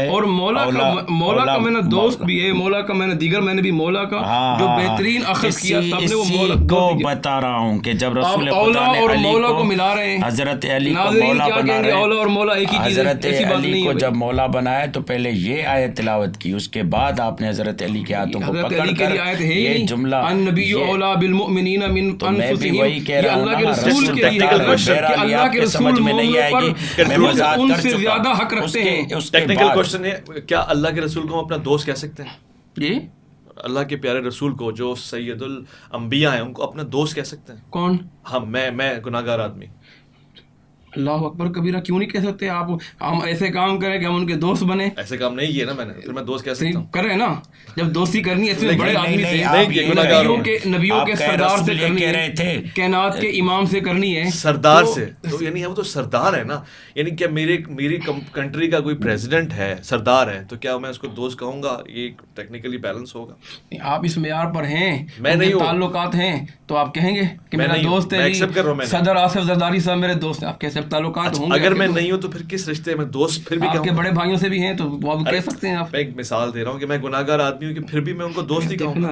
اور مولا کا میں نے دوست بھی ہے, مولا کا میں نے دیگر میں نے بھی مولا کا جو بہترین اخذ کیا سب نے وہ مولا کو بتا رہا ہوں کہ جب رسول اولا اور مولا کو ملا رہے ہیں. حضرت علی کو مولا بنا رہے ہیں. اولا اور مولا ایک ہی چیز ہے. حضرت علی کو جب مولا بنایا تو پہلے یہ آیت تلاوت کی, اس کے بعد آپ نے حضرت علی کے ہاتھوں کو پکڑ کر یہ جملہ النبی اولا بالمؤمنین من انفسہم, وہی کہہ رہا ہوں اللہ کے رسول کے اللہ کے رسول ان سے زیادہ حق رکھتے ہیں. ٹیکنیکل کوشچن ہے, کیا اللہ کے رسول کو ہم اپنا دوست کہہ سکتے ہیں؟ جی اللہ کے پیارے رسول کو جو سید الانبیاء ہیں ان کو اپنا دوست کہہ سکتے ہیں؟ کون؟ ہم, میں گناہگار آدمی. اللہ اکبر کبیرہ. کیوں نہیں کہہ سکتے آپ؟ ہم ایسے کام کریں کہ ہم ان کے دوست بنے. ایسے کام نہیں کیے نا میں نے, پھر میں دوست کہہ سکتا ہوں. کریں نا, جب دوستی کرنی ہے بڑے آدمی سے, نبیوں کے سردار سے کرنی ہے, کائنات کے امام سے کرنی ہے. سردار سے تو یعنی وہ تو سردار ہے نا. یعنی کیا میری کنٹری کا کوئی پریزیڈنٹ ہے, سردار ہے, تو کیا میں اس کو دوست کہوں گا؟ یہ ٹیکنیکلی بیلنس ہوگا. آپ اس معیار پر ہیں, میں نہیں ہوں, تعلقات ہیں تو آپ کہیں گے کہ میرا دوست ہے. صدر آصف زرداری صاحب میرے دوست ہیں, آپ کہہ سکتے تعلقات ہوں گے. اگر میں نہیں ہوں تو پھر کس رشتے میں دوست؟ پھر بھی آپ کے بڑے بھائیوں سے بھی ہیں تو وہ کہہ سکتے ہیں. آپ میں ایک مثال دے رہا ہوں کہ میں گناہگار آدمی ہوں کہ پھر بھی میں ان کو دوست ہی کہوں گا,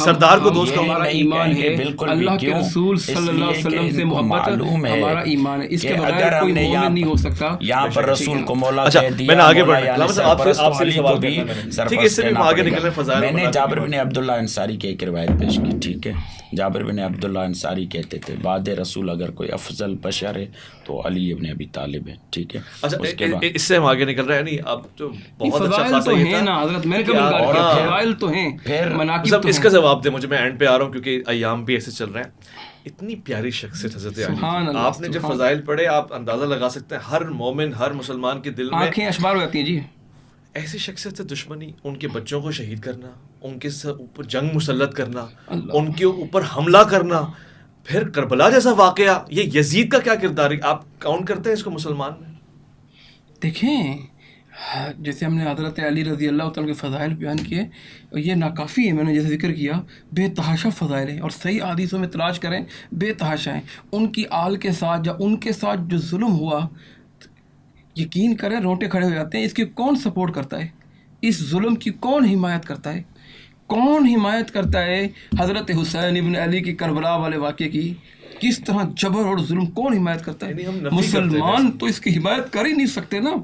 سردار کو دوست کہوں. ہمارا ایمان ہے اللہ کے رسول صلی اللہ علیہ وسلم سے محبت ہمارا ایمان ہے, اس کے بغیر کوئی مومن نہیں ہو سکتا. یہاں پر رسول کو مولا کہہ دیا. میں نے آگے بڑھنا, آپ سے بھی سوال کرنا ہے. ٹھیک ہے, اس سے بھی آگے نکل رہے ہیں فضائل میں نے المناقب جابر کی بن عبداللہ انصاری کی ایک روایت پیش کی، ٹھیک ہے. جابر بن عبداللہ انصاری کہتے تھے بعد رسول اگر کوئی افضل بشر ہے تو علی ابن ابی طالب ہے، ٹھیک ہے. اچھا اس کے بعد اس سے ہم آگے نکل رہے ہیں. نہیں اب تو بہت اچھا فضائل خاصا تو یہ ہیں نا تھا حضرت، میں نے کبھی انکار کیا، فضائل تو ہیں، پھر مناقب تو اس ہیں. کا جواب دے مجھے، میں اینڈ پہ آ رہا ہوں کیونکہ ایام بھی ایسے چل رہے ہیں. اتنی پیاری شخصیت حضرت علی سبحان کی. اللہ، آپ نے جب فضائل پڑھے آپ اندازہ لگا سکتے ہیں ہر مومن ہر مسلمان کے دل میں آنکھیں اشبار ہو جاتی ہیں جی. ایسی شخصیت سے دشمنی، ان کے بچوں کو شہید کرنا، ان کے اوپر جنگ مسلط کرنا، ان کے اوپر حملہ کرنا، پھر کربلا جیسا واقعہ. یہ یزید کا کیا کردار ہے؟ آپ کاؤنٹ کرتے ہیں اس کو مسلمان میں؟ دیکھیں جیسے ہم نے حضرت علی رضی اللہ تعالیٰ کے فضائل بیان کیے، یہ ناکافی ہے. میں نے جیسے ذکر کیا بے تحاشا فضائل ہیں، اور صحیح حدیثوں میں تلاش کریں بے تحاشا ہیں. ان کی آل کے ساتھ یا ان کے ساتھ جو ظلم ہوا، یقین کریں رونٹے کھڑے ہو جاتے ہیں. اس کی کون سپورٹ کرتا ہے؟ اس ظلم کی کون حمایت کرتا ہے؟ کون حمایت کرتا ہے حضرت حسین ابن علی کی کربلا والے واقعے کی؟ کس طرح جبر اور ظلم کون حمایت کرتا یعنی ہم ہے؟ نفی کرتے ہیں مسلمان تو اس کی حمایت کر ہی نہیں سکتے نا.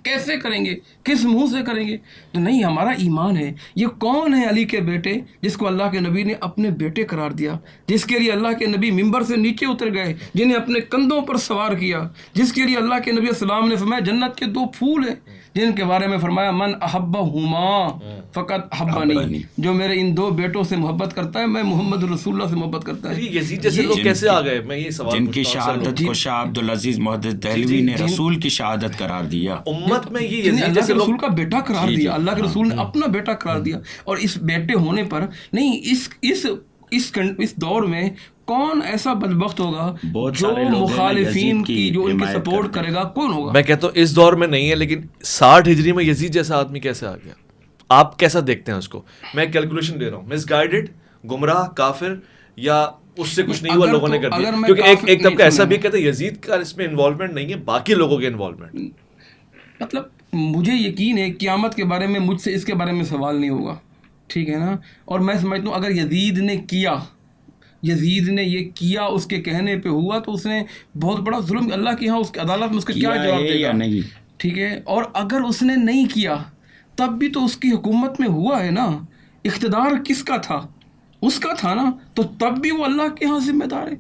کیسے کریں گے؟ کس منہ سے کریں گے؟ تو نہیں، ہمارا ایمان ہے. یہ کون ہے علی کے بیٹے جس کو اللہ کے نبی نے اپنے بیٹے قرار دیا، جس کے لیے اللہ کے نبی ممبر سے نیچے اتر گئے، جنہیں اپنے کندھوں پر سوار کیا، جس کے لیے اللہ کے نبی السلام نے فرمایا جنت کے 2 پھول ہیں، جن کے بارے میں فرمایا من احبہما فقط احبنی، جو میرے ان 2 بیٹوں سے محبت کرتا ہے میں محمد رسول اللہ سے محبت کرتا ہے. یہ یزید جیسے لوگ کیسے آ گئے؟ میں یہ سوال جن کی پوچھتا ہوں. شہادت کو شاہ عبدالعزیز محدث دہلوی نے رسول کی شہادت قرار دیا. امت میں یہ جنہیں یزید اللہ جیسے کے لوگ رسول کا بیٹا قرار دیا، اللہ کے رسول نے اپنا بیٹا قرار دیا. اور اس بیٹے ہونے پر نہیں، اس دور میں کون ایسا بدبخت ہوگا جو مخالفین کی جو ان کی سپورٹ کرے گا؟ کون ہوگا؟ میں کہتا ہوں اس دور میں نہیں ہے، لیکن 60 ہجری میں یزید جیسا آدمی کیسے آ گیا؟ آپ کیسا دیکھتے ہیں اس کو؟ میں کیلکولیشن دے رہا ہوں، مس گائیڈڈ، گمراہ، کافر، یا اس سے کچھ نہیں ہوا لوگوں نے کر دیا. کیونکہ ایک طبقہ ایسا بھی کہتا ہے یزید کا اس میں انوالومنٹ نہیں ہے، باقی لوگوں کے انوالومنٹ. مطلب مجھے یقین ہے قیامت کے بارے میں مجھ سے اس کے بارے میں سوال نہیں ہوگا، ٹھیک ہے نا. اور میں سمجھتا ہوں اگر یزید نے یہ کیا اس کے کہنے پہ ہوا تو اس نے بہت بڑا ظلم، اللہ کے ہاں اس کی عدالت میں اس کا کیا جواب دے گا؟ نہیں، ٹھیک ہے. اور اگر اس نے نہیں کیا تب بھی تو اس کی حکومت میں ہوا ہے نا، اقتدار کس کا تھا؟ اس کا تھا نا، تو تب بھی وہ اللہ کے ہاں ذمہ دار ہے.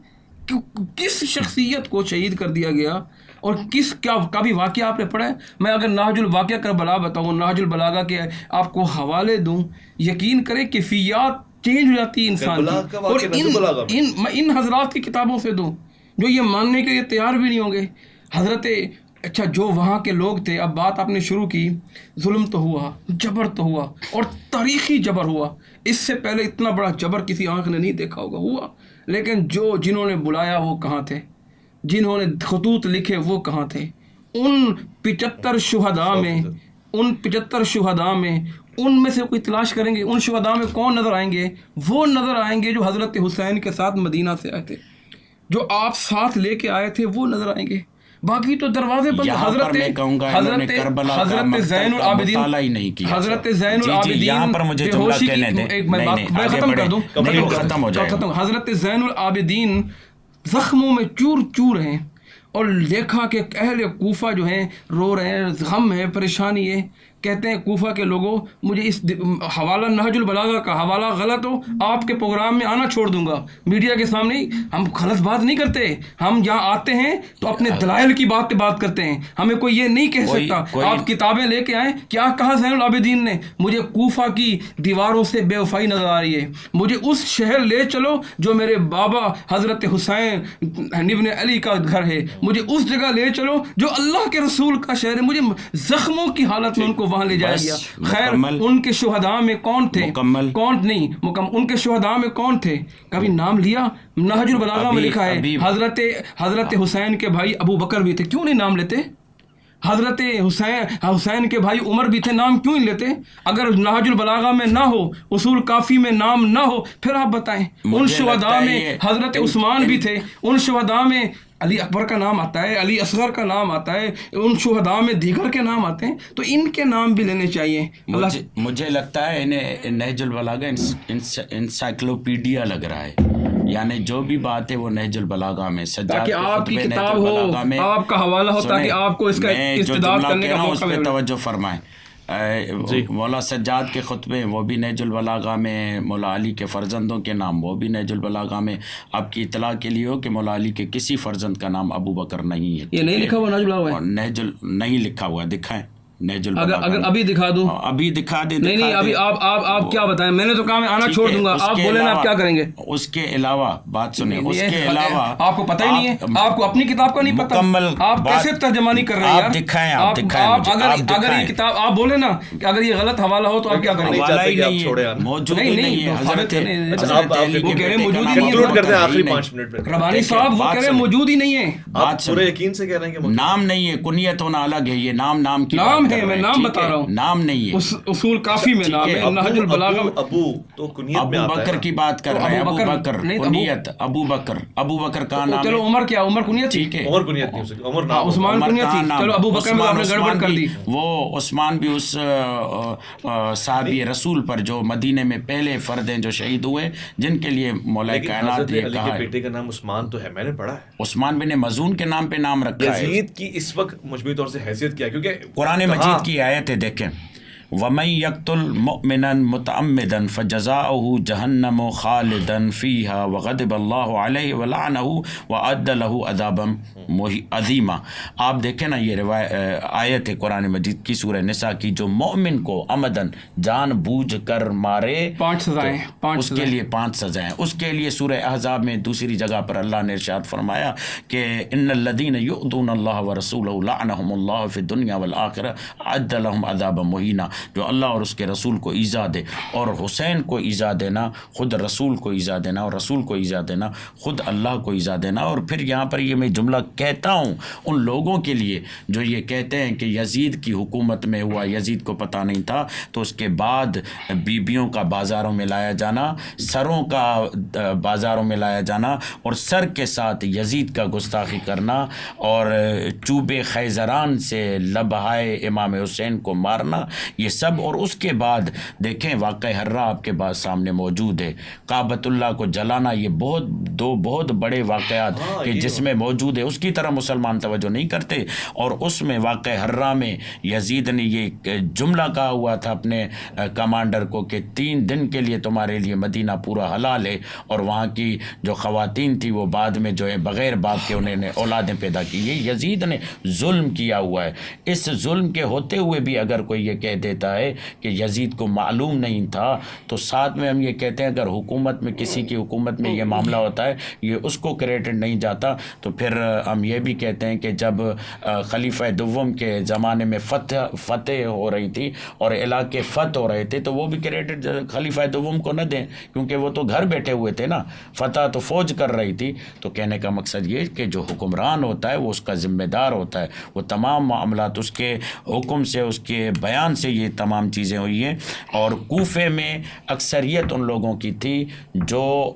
کس شخصیت کو شہید کر دیا گیا اور کیا بھی واقعہ آپ نے پڑھا ہے؟ میں اگر نہج الواقعہ کربلا بتاؤں، نہج البلاغہ کے آپ کو حوالے دوں، یقین کریں کیفیات چینج ہو جاتی ہے انسان کی. اور ان حضرات کی کتابوں سے دوں جو یہ ماننے کے لیے تیار بھی نہیں ہوں گے. حضرت اچھا جو وہاں کے لوگ تھے، اب بات آپ نے شروع کی، ظلم تو ہوا، جبر تو ہوا، اور تاریخی جبر ہوا. اس سے پہلے اتنا بڑا جبر کسی آنکھ نے نہیں دیکھا ہوگا. ہوا، لیکن جنہوں نے بلایا وہ کہاں تھے؟ جنہوں نے خطوط لکھے وہ کہاں تھے؟ ان 75 شہداء میں ان میں سے کوئی تلاش کریں گے، ان شہداء میں کون نظر آئیں گے؟ وہ نظر آئیں گے جو حضرت حسین کے ساتھ مدینہ سے آئے تھے، جو آپ ساتھ لے کے آئے تھے، وہ نظر آئیں گے. باقی تو دروازے بند. حضرت زین العابدین میں ختم کر دوں، حضرت زین العابدین زخموں میں چور چور ہیں، اور دیکھا کہ اہل کوفہ جو ہیں رو رہے ہیں، غم ہے، پریشانی ہے. کہتے ہیں کوفہ کے لوگوں مجھے اس حوالہ نہج البلاغہ کا حوالہ غلط ہو آپ کے پروگرام میں آنا چھوڑ دوں گا. میڈیا کے سامنے ہم غلط بات نہیں کرتے، ہم جہاں آتے ہیں تو اپنے دلائل کی بات پہ بات کرتے ہیں. ہمیں کوئی یہ نہیں کہہ سکتا آپ کتابیں لے کے آئیں. کیا کہا زین العابدین نے؟ مجھے کوفہ کی دیواروں سے بے وفائی نظر آ رہی ہے، مجھے اس شہر لے چلو جو میرے بابا حضرت حسین ابن علی کا گھر ہے، مجھے اس جگہ لے چلو جو اللہ کے رسول کا شہر ہے. مجھے زخموں کی حالت میں ان کو وہاں لے جایا گیا. خیر ان کے شہداء میں کون تھے؟ ان کے شہداء میں کون تھے؟ کبھی نام لیا؟ نہج البلاغہ میں لکھا ہے حضرت حسین کے بھائی ابو بکر بھی تھے، کیوں نہیں نام لیتے؟ حضرت حسین کے بھائی عمر بھی تھے، نام کیوں نہیں لیتے؟ اگر نہج البلاغہ میں نہ ہو، اصول کافی میں نام نہ ہو، پھر آپ بتائیں. ان شہداء میں حضرت عثمان بھی تھے، ان شہداء میں علی اکبر کا نام آتا ہے، علی اصغر کا نام آتا ہے، ان شہداء میں دیگر کے نام آتے ہیں، تو ان کے نام بھی لینے چاہیے. مجھے لگتا ہے انہیں نہج البلاغہ انسائکلوپیڈیا لگ رہا ہے، یعنی جو بھی بات ہے وہ نہج البلاغہ میں تاکہ آپ کی کتاب ہو، آپ کا حوالہ ہو، تاکہ آپ کو اس کا استدلال کرنے کا موقع ملے. توجہ فرمائیں. مولا سجاد کے خطبے وہ بھی نہج البلاغہ میں، مولا علی کے فرزندوں کے نام وہ بھی نہج البلاغہ میں. آپ کی اطلاع کے لیے ہو کہ مولا علی کے کسی فرزند کا نام ابو بکر نہیں ہے. یہ نہیں لکھا ہوا نہج البلاغہ ہے؟ نہیں لکھا ہوا، دکھائیں نہج اگر البلاغہ. اگر ابھی دکھا دوں؟ ابھی دکھا دیں. نہیں ابھی آپ کیا بتائیں، میں نے تو کہا میں آنا چھوڑ دوں گا، آپ بولیں نا آپ کیا کریں گے. اس کے علاوہ بات سنیں، اس کے علاوہ آپ کو پتہ ہی نہیں ہے، آپ کو اپنی کتاب کا نہیں پتہ، مکمل آپ کیسے ترجمہ نہیں کر رہے ہیں یار؟ آپ دکھائیں اگر یہ کتاب آپ بولیں نا کہ اگر یہ غلط حوالہ ہو تو آپ کیا کریں گے؟ حوالہ ہی نہیں ہے، موجود ہی نہیں ہے. حضرت وہ کہہ رہے ہیں موجود ہی نہیں کنکلوڈ کرتے ہیں ہے. آخری 5 منٹ میں. ربانی صاحب وہ کہہ رہے ہیں موجود ہی نہیں ہے. آپ پورے یقین سے کہہ رہے ہیں کہ نام نہیں ہے، کنیت ہونا الگ ہے. یہ نام کی نام ہے، میں نام بتا رہا ہوں، نام نہیں ہے. اصول کافی میں نام ہے. نہج البلاغہ ابو تو کنیت میں ابو آتا ہے. بکر کی بات کر رہے ہیں. ابو بکر کنیت، ابو بکر کا نام. چلو عمر کیا، عمر کنیت تھی؟ ٹھیک ہے، عمر کنیت نہیں ہو سکتی، عمر نام. عثمان کنیت تھی. چلو ابو بکر میں آپ نے گڑبڑ کر دی. وہ عثمان بھی اس صحابی رسول پر جو مدینے میں پہلے فرد ہیں جو شہید ہوئے، جن کے لیے مولا کائنات یہ علی کہا کے ہے. بیٹے کا نام عثمان تو ہے، میں نے پڑھا ہے. عثمان بن مظعون کے نام پہ نام رکھا ہے. یزید کی اس وقت مجموعی طور سے حیثیت کیا ہے؟ کیونکہ قرآن مجید کی آیت ہے، دیکھیں وَمَن يَقْتُلْ مُؤْمِنًا مُتَعَمِّدًا فَجَزَاؤُهُ جَهَنَّمُ خَالِدًا فِيهَا وَغَضِبَ اللَّهُ عَلَيْهِ وَلَعَنَهُ وَأَعَدَّ لَهُ عَذَابًا عَظِيمًا. آپ دیکھیں نا، یہ آیت ہے قرآن مجید کی سورہ نساء کی، جو مومن کو عمدن جان بوجھ کر مارے 5 سزائیں، اس کے لیے 5 سزائیں. اس کے لیے سورہ احزاب میں دوسری جگہ پر اللہ نے ارشاد فرمایا کہ ان الذین یؤذون اللہ ورسولہ لعنہم اللہ فی الدنیا والآخرہ اعد لهم عذابا مہینا. جو اللہ اور اس کے رسول کو ایذا دے، اور حسین کو ایذا دینا، خود رسول کو ایذا دینا، اور رسول کو ایذا دینا، خود اللہ کو ایذا دینا. اور پھر یہاں پر یہ میں جملہ کہتا ہوں ان لوگوں کے لیے جو یہ کہتے ہیں کہ یزید کی حکومت میں ہوا، یزید کو پتہ نہیں تھا. تو اس کے بعد بیبیوں کا بازاروں میں لایا جانا، سروں کا بازاروں میں لایا جانا، اور سر کے ساتھ یزید کا گستاخی کرنا، اور چوب خیزران سے لبہائے امام حسین کو مارنا، یہ سب. اور اس کے بعد دیکھیں واقعہ حرہ آپ کے پاس سامنے موجود ہے، کعبۃ اللہ کو جلانا. یہ دو بہت بڑے واقعات کہ جس میں موجود ہے، اس کی طرح مسلمان توجہ نہیں کرتے. اور اس میں واقعہ حرہ میں یزید نے یہ جملہ کہا ہوا تھا اپنے کمانڈر کو کہ 3 دن کے لیے تمہارے لیے مدینہ پورا حلال ہے. اور وہاں کی جو خواتین تھی وہ بعد میں جو ہے بغیر باپ کے انہوں نے اولادیں پیدا کی. یہ یزید نے ظلم کیا ہوا ہے. اس ظلم کے ہوتے ہوئے بھی اگر کوئی یہ کہہ دیتا ہے کہ یزید کو معلوم نہیں تھا، تو ساتھ میں ہم یہ کہتے ہیں اگر حکومت میں کسی کی حکومت میں یہ معاملہ ہوتا ہے، یہ اس کو کریڈٹ نہیں جاتا. تو پھر ہم یہ بھی کہتے ہیں کہ جب خلیفہ دوم کے زمانے میں فتح ہو رہی تھی اور علاقے فتح ہو رہے تھے، تو وہ بھی کریڈٹ خلیفہ دوم کو نہ دیں، کیونکہ وہ تو گھر بیٹھے ہوئے تھے نا، فتح تو فوج کر رہی تھی. تو کہنے کا مقصد یہ کہ جو حکمران ہوتا ہے وہ اس کا ذمہ دار ہوتا ہے، وہ تمام معاملات اس کے حکم سے، اس کے بیان سے یہ تمام چیزیں ہوئی ہیں. اور کوفے میں اکثریت ان لوگوں کی تھی جو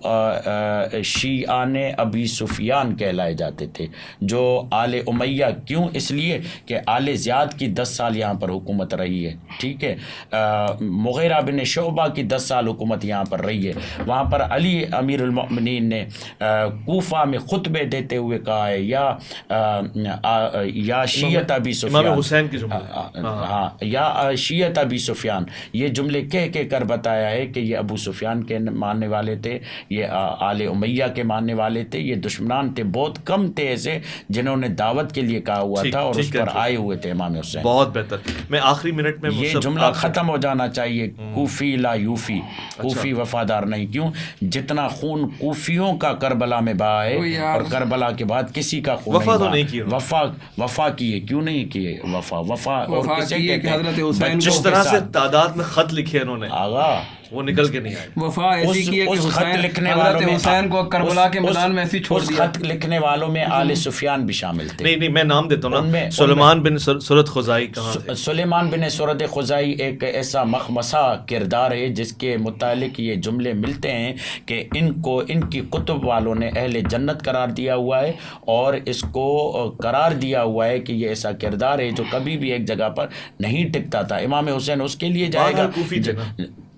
شیعان ابی سفیان کہلائے جاتے تھے، جو آل امیہ. کیوں؟ اس لیے کہ آل زیاد کی 10 سال یہاں پر حکومت رہی ہے، ٹھیک ہے. مغیرہ بن شعبہ کی 10 سال حکومت یہاں پر رہی ہے. وہاں پر علی امیر المؤمنین نے کوفہ میں خطبے دیتے ہوئے کہا ہے یا شیعت ابی سفیان، امام حسین کی جملے، ہاں، یا شیعت ابی سفیان، یہ جملے کہہ کر بتایا ہے کہ یہ ابو سفیان کے ماننے والے تھے، یہ آل امیہ کے ماننے والے تھے. یہ دشمنان تھے، بہت کم تھے ایسے جنہوں نے دعوت کے لیے کہا ہوا تھا اور اس پر آئے ہوئے تھے امام حسین. بہت بہتر. میں آخری منٹ میں یہ جملہ ختم ہو جانا چاہیے، کوفی لا یوفی، کوفی وفادار نہیں. کیوں؟ جتنا خون کوفیوں کا کربلا میں بہا ہے، اور کربلا کے بعد کسی کا خون وفا تو نہیں کی، وفا کیے. کیوں نہیں کیے وفا؟ اور کسے کہ حضرت حسین جس طرح سے تعداد میں خط لکھے انہوں نے، آغا وہ نکل کے نہیں آئے. وفا ایسی کی ہے کہ حضرت حسین کو کربلا کے میدان میں ایسی چھوڑ دیا. خط لکھنے والوں میں آل سفیان بھی شامل تھے. نہیں میں نام دیتا ہوں نا، سلیمان بن سرد خزائی. کہاں سلیمان بن سرد خزائی ایک ایسا مخمصہ کردار ہے جس کے متعلق یہ جملے ملتے ہیں کہ ان کی کتب والوں نے اہل جنت قرار دیا ہوا ہے، اور اس کو قرار دیا ہوا ہے کہ یہ ایسا کردار ہے جو کبھی بھی ایک جگہ پر نہیں ٹکتا تھا. امام حسین اس کے لیے جائے گا.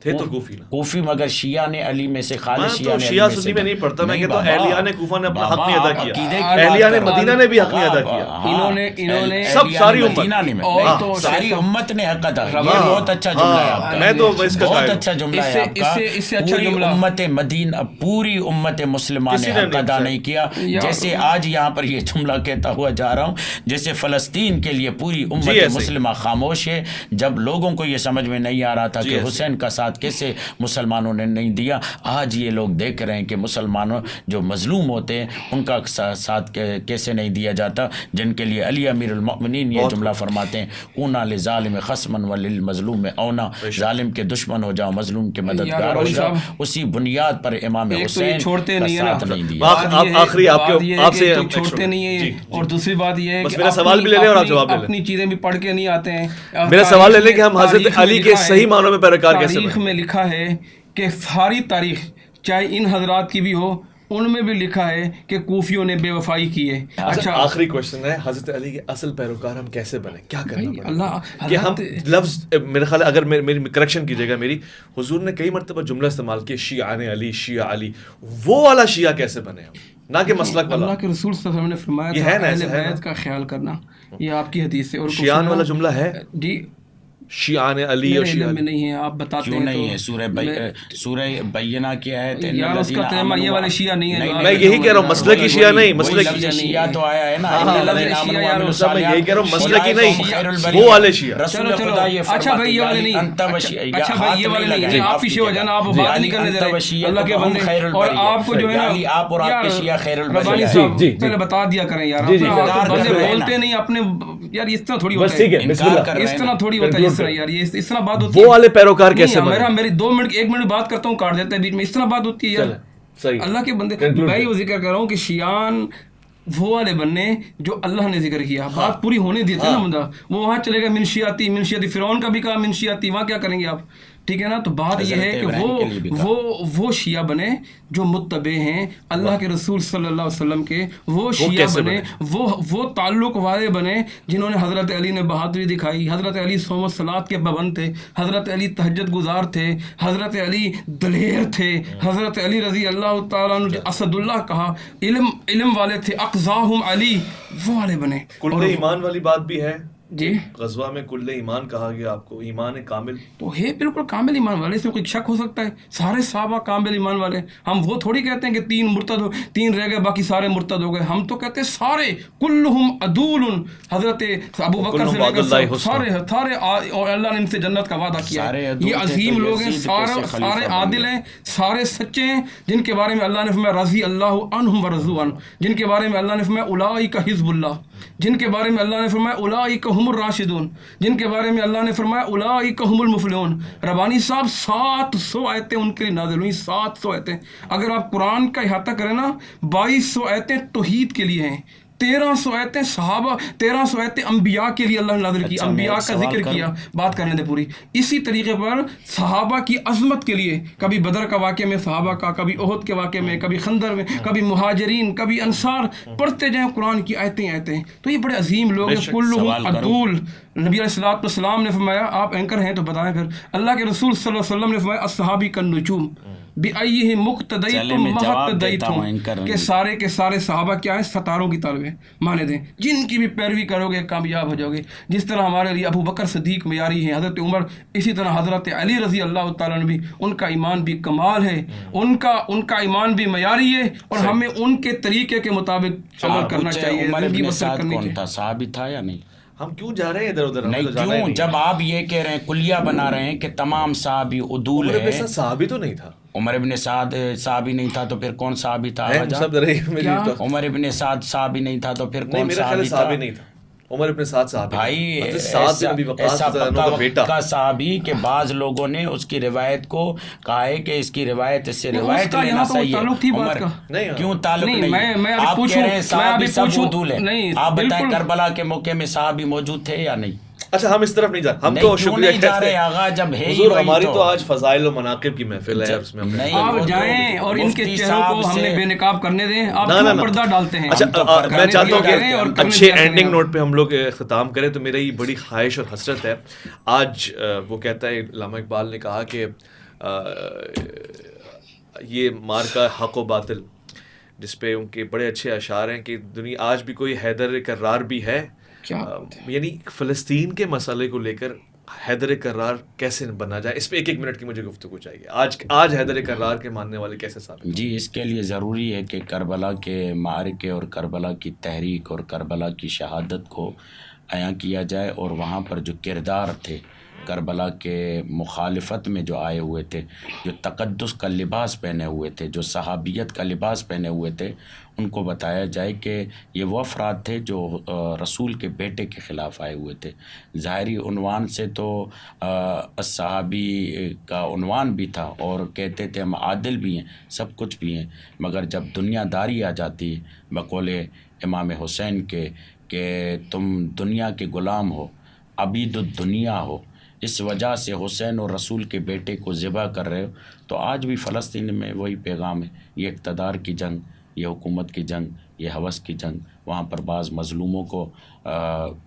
تھے تو کوفی نا، کوفی، مگر شیعہ نے علی میں سے، خالص میں تو شیعہ سنی میں نہیں پڑھتا، میں کہتا ہوں اہلیان کوفہ نے اپنا حق نہیں ادا کیا، اہلیان اہلیان مدینہ نے بھی حق نہیں ادا کیا، انہوں نے سب ساری ساری امت نے حق ادا کیا۔ یہ بہت اچھا جملہ ہے آپ کا، میں تو اس کا بہت اچھا جملہ ہے آپ کا۔ اس سے اچھا جملہ امت مدینہ، پوری امت مسلمہ نے حق ادا نہیں کیا، جیسے آج یہاں پر یہ جملہ کہتا ہوا جا رہا ہوں، جیسے فلسطین کے لیے پوری امت مسلمہ خاموش ہے، جب لوگوں کو یہ سمجھ میں نہیں آ رہا تھا کہ حسین کا ساتھ کیسے مسلمانوں نے نہیں دیا، آج یہ لوگ دیکھ رہے ہیں کہ مسلمانوں جو مظلوم ہوتے ہیں ان کا ساتھ کیسے نہیں دیا جاتا، جن کے لیے علی امیر المؤمنین یہ جملہ فرماتے ہیں، اونا لظالم خصما وللمظلوم اونا، ظالم کے دشمن ہو جاؤ، مظلوم کے مددگار ہو جاؤ، اسی بنیاد پر امام حسین چھوڑتے کا نہیں ساتھ ہے نہیں دیا۔ آخری آپ سے چھوڑتے نہیں ہیں، اور دوسری بات یہ ہے کہ میرا سوال بھی لے لیں اور آپ جواب لے لیں، اپنی چیزیں بھی پڑھ کے نہیں آتے ہیں۔ میرا سوال لے لیں کہ ہم حضرت علی کے صحیح معنوں میں پیروکار کیسے تاریخ میں لکھا ہے کہ ساری تاریخ چاہے ان حضرات کی بھی ہو، ان میں بھی لکھا ہے کہ کوفیوں نے بے وفائی کی ہے۔ اچھا آخری کوشچن ہے، حضرت علی کے اصل پیروکار ہم کیسے بنیں، کیا کرنا پڑے اللہ کہ ہم لفظ، میرے خیال اگر میری کریکشن کیجیے گا میری، حضور نے کئی مرتبہ جملہ استعمال کیا شیعان علی، شیعہ علی، وہ والا شیعہ کیسے بنے ہم، نہ کہ مسلک والا۔ اللہ کے رسول صلی اللہ علیہ وسلم نے فرمایا تھا اہل بیت کا خیال کرنا، یہ آپ کی حدیث سے۔ اور شیعان والا جملہ ہے جی شیعان علی اور شیعہ میں نہیں ہے، آپ بتاتے ہیں نہیں ہے؟ سورہ بینہ کی آیت ہے، یار اس کا ترجمہ یہ والے شیعہ نہیں ہے، میں یہی کہہ رہا ہوں مسلکی شیعہ نہیں، مسلکی شیعہ تو آیا ہے نا، میں یہی کہہ رہا ہوں مسلکی نہیں، وہ والے شیعہ۔ رسول خدا یہ اچھا بھائی یہ والے نہیں، اچھا بھائی یہ والے نہیں، آپ پیچھے ہو جانا، آپ بات نہیں کرنے دے رہے اللہ کے بندے، اور آپ کو جو ہے نا آپ اور آپ کے شیعہ خیر ربانی صاحب پہلے بتا دیا کریں یار، بندے بولتے نہیں اپنے، یار اس طرح تھوڑی ہوتا ہے، اس طرح تھوڑی ہوتا ہے، اس طرح یار یہ اس طرح بات ہوتی ہے۔ وہ والے پیروکار کیسے بنے؟ میری 2 منٹ 1 منٹ بات کرتا ہوں، کاٹ دیتا ہے بیچ میں، اس طرح بات ہوتی ہے یار اللہ کے بندے۔ میں وہ ذکر کر رہا ہوں کہ شیعان وہ والے بننے جو اللہ نے ذکر کیا، بات پوری ہونے دیتے نا بندہ، وہ وہاں چلے گا منشیاتی، فرعون کا بھی کہا منشیاتی، وہاں کیا کریں گے آپ، ٹھیک ہے نا؟ تو بات یہ ہے کہ وہ شیعہ بنے جو متبع ہیں اللہ کے رسول صلی اللہ علیہ وسلم کے، وہ شیعہ بنے، وہ تعلق والے بنے جنہوں نے حضرت علی نے بہادری دکھائی، حضرت علی صوم و صلات کے پابند تھے، حضرت علی تہجد گزار تھے، حضرت علی دلیر تھے، حضرت علی رضی اللہ تعالیٰ عنہ اسد اللہ کہا، علم والے تھے، اقضاہم علی، وہ والے بنے۔ کل ایمان والی بات بھی ہے جی، غزوہ میں کل ایمان کہا گیا آپ کو، ایمان کامل تو ہے بالکل کامل ایمان والے، اس میں کوئی شک ہو سکتا ہے؟ سارے صحابہ کامل ایمان والے، ہم وہ تھوڑی کہتے ہیں کہ 3 رہ گئے باقی سارے مرتد ہو گئے، ہم تو کہتے ہیں سارے کلہم عدول، حضرت ابو بکر سے لے کر سارے اور اللہ نے ان سے جنت کا وعدہ کیا، یہ عظیم لوگ ہیں، سارے عادل ہیں، سارے سچے ہیں، جن کے بارے میں اللہ نے فرمایا رضی اللہ عنہم ورضوا عنہ، جن کے بارے میں اللہ نے فرمایا اولئک حزب اللہ، جن کے بارے میں اللہ نے فرمایا اولئک ہم الراشدون، جن کے بارے میں اللہ نے فرمایا اولئک ہم المفلحون۔ ربانی صاحب 700 آیتیں ان کے لیے نازل ہوئی، 700 آیتیں۔ اگر آپ قرآن کا احاطہ کریں نا، 2200 آیتیں توحید کے لیے ہیں، 1300 آیتیں صحابہ، 1300 آیتیں انبیاء کے لیے اللہ نے نازل کی، انبیاء کا ذکر کیا۔ بات کرنے دے پوری۔ اسی طریقے پر صحابہ کی عظمت کے لیے، کبھی بدر کا واقعہ میں صحابہ کا، کبھی احد کے واقعے میں، کبھی خندر میں، کبھی مہاجرین، کبھی انصار، پڑھتے جائیں قرآن کی آیتیں۔ تو یہ بڑے عظیم لوگ ہیں، کلہم عدول۔ نبی علیہ السلام نے فرمایا، آپ اینکر ہیں تو بتائیں پھر، اللہ کے رسول صلی اللہ علیہ وسلم نے فرمایا الصحابی کالنجوم بِأَيِّهِمْ مُقْتَدَيْتُمْ مَحْتَدَيْتُمْ، کہ سارے کے سارے صحابہ کیا ہیں؟ ستاروں کی طالب ہیں، مانے دیں، جن کی بھی پیروی کرو گے کامیاب ہو جاؤ گے۔ جس طرح ہمارے لیے ابو بکر صدیق معیاری ہیں، حضرت عمر، اسی طرح حضرت علی رضی اللہ تعالیٰ عنہ بھی، ان کا ایمان بھی کمال ہے، ان کا ایمان بھی معیاری ہے، اور ہمیں ان کے طریقے کے مطابق عمل کرنا چاہیے، زندگی بسر کرنی چاہیے۔ صحابی تھا یا نہیں؟ ہم کیوں جا رہے ہیں ادھر ادھر؟ نہیں کیوں، جب آپ یہ کہہ رہے ہیں کلیہ بنا رہے ہیں کہ تمام صحابی عدول ہیں۔ صحابی تو نہیں تھا، عمر ابن سعد صحابی نہیں تھا تو پھر کون صحابی تھا؟ عمر ابن سعد صحابی نہیں تھا تو پھر کون صحابی نہیں تھا؟ عمر ابن سعد صحابی بھائی ایسا پکا صحابی کہ بعض لوگوں نے اس کی روایت کو کہا ہے کہ اس کی روایت اس سے روایت لینا صحیح ہے۔ عمر کیوں تعلق نہیں؟ آپ کہہ رہے ہیں صحابی سب عدول ہیں، آپ بتائیں کربلا کے موقع میں صحابی موجود تھے یا نہیں؟ اچھا ہم اس طرف نہیں جا رہے، ہم تو شکریہ جا رہے آغا، جب ہے حضور ہماری تو آج فضائل و مناقب کی محفل ہے، اس میں آپ جائیں اور ان کے چہروں کو ہم نے بے نقاب کرنے دیں، آپ کیوں پردہ ڈالتے ہیں؟ اچھا میں چاہتا ہوں کہ اچھے اینڈنگ نوٹ پہ ہم لوگ اختتام کریں، تو میرا یہ بڑی خواہش اور حسرت ہے، آج وہ کہتا ہے علامہ اقبال نے کہا کہ یہ مارکا حق و باطل جس پہ ان کے بڑے اچھے اشعار ہیں کہ دنیا آج بھی کوئی حیدر کرار بھی ہے. یعنی فلسطین کے مسئلے کو لے کر حیدر کرار کیسے بنا جائے, اس پہ ایک منٹ کی مجھے گفتگو چاہیے. آج حیدر کرار کے ماننے والے کیسے ثابت؟ جی, اس کے لیے ضروری ہے کہ کربلا کے معرکے اور کربلا کی تحریک اور کربلا کی شہادت کو عیاں کیا جائے, اور وہاں پر جو کردار تھے کربلا کے مخالفت میں جو آئے ہوئے تھے, جو تقدس کا لباس پہنے ہوئے تھے, جو صحابیت کا لباس پہنے ہوئے تھے, ان کو بتایا جائے کہ یہ وہ افراد تھے جو رسول کے بیٹے کے خلاف آئے ہوئے تھے. ظاہری عنوان سے تو صحابی کا عنوان بھی تھا اور کہتے تھے ہم عادل بھی ہیں, سب کچھ بھی ہیں, مگر جب دنیا داری آ جاتی ہے بقول امام حسین کے کہ تم دنیا کے غلام ہو, عبید الدنیا ہو, اس وجہ سے حسین اور رسول کے بیٹے کو ذبح کر رہے ہو, تو آج بھی فلسطین میں وہی پیغام ہے. یہ اقتدار کی جنگ, یہ حکومت کی جنگ, یہ ہوس کی جنگ. وہاں پر بعض مظلوموں کو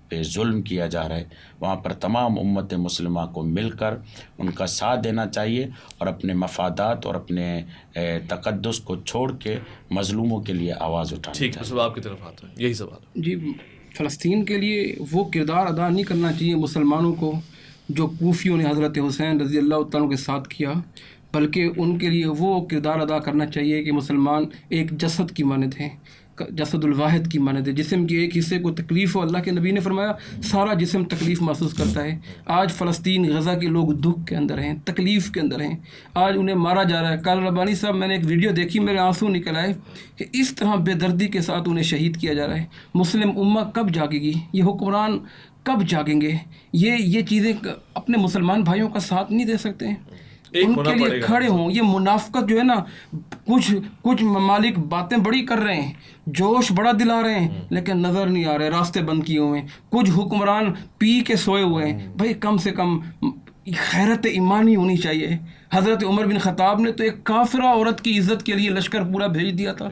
پہ ظلم کیا جا رہا ہے. وہاں پر تمام امت مسلمہ کو مل کر ان کا ساتھ دینا چاہیے اور اپنے مفادات اور اپنے تقدس کو چھوڑ کے مظلوموں کے لیے آواز اٹھانی چاہیے. ٹھیک, آپ کی طرف آتا ہے یہی سوال. جی, فلسطین کے لیے وہ کردار ادا نہیں کرنا چاہیے مسلمانوں کو جو کوفیوں نے حضرت حسین رضی اللہ تعالیٰ کے ساتھ کیا, بلکہ ان کے لیے وہ کردار ادا کرنا چاہیے کہ مسلمان ایک جسد کی مانند ہیں, جسد الواحد کی مانند ہے. جسم کے ایک حصے کو تکلیف ہو, اللہ کے نبی نے فرمایا سارا جسم تکلیف محسوس کرتا ہے. آج فلسطین غزہ کے لوگ دکھ کے اندر ہیں, تکلیف کے اندر ہیں, آج انہیں مارا جا رہا ہے. کل ربانی صاحب میں نے ایک ویڈیو دیکھی, میرے آنسو نکل آئے کہ اس طرح بے دردی کے ساتھ انہیں شہید کیا جا رہا ہے. مسلم امہ کب جاگے گی؟ یہ حکمران کب جاگیں گے؟ یہ چیزیں اپنے مسلمان بھائیوں کا ساتھ نہیں دے سکتے ہیں, ان کے لیے کھڑے ہوں. یہ منافقت جو ہے نا, کچھ ممالک باتیں بڑی کر رہے ہیں, جوش بڑا دلا رہے ہیں, لیکن نظر نہیں آ رہے, راستے بند کیے ہوئے ہیں. کچھ حکمران پی کے سوئے ہوئے ہیں. بھائی کم سے کم غیرت ایمانی ہونی چاہیے. حضرت عمر بن خطاب نے تو ایک کافرہ عورت کی عزت کے لیے لشکر پورا بھیج دیا تھا.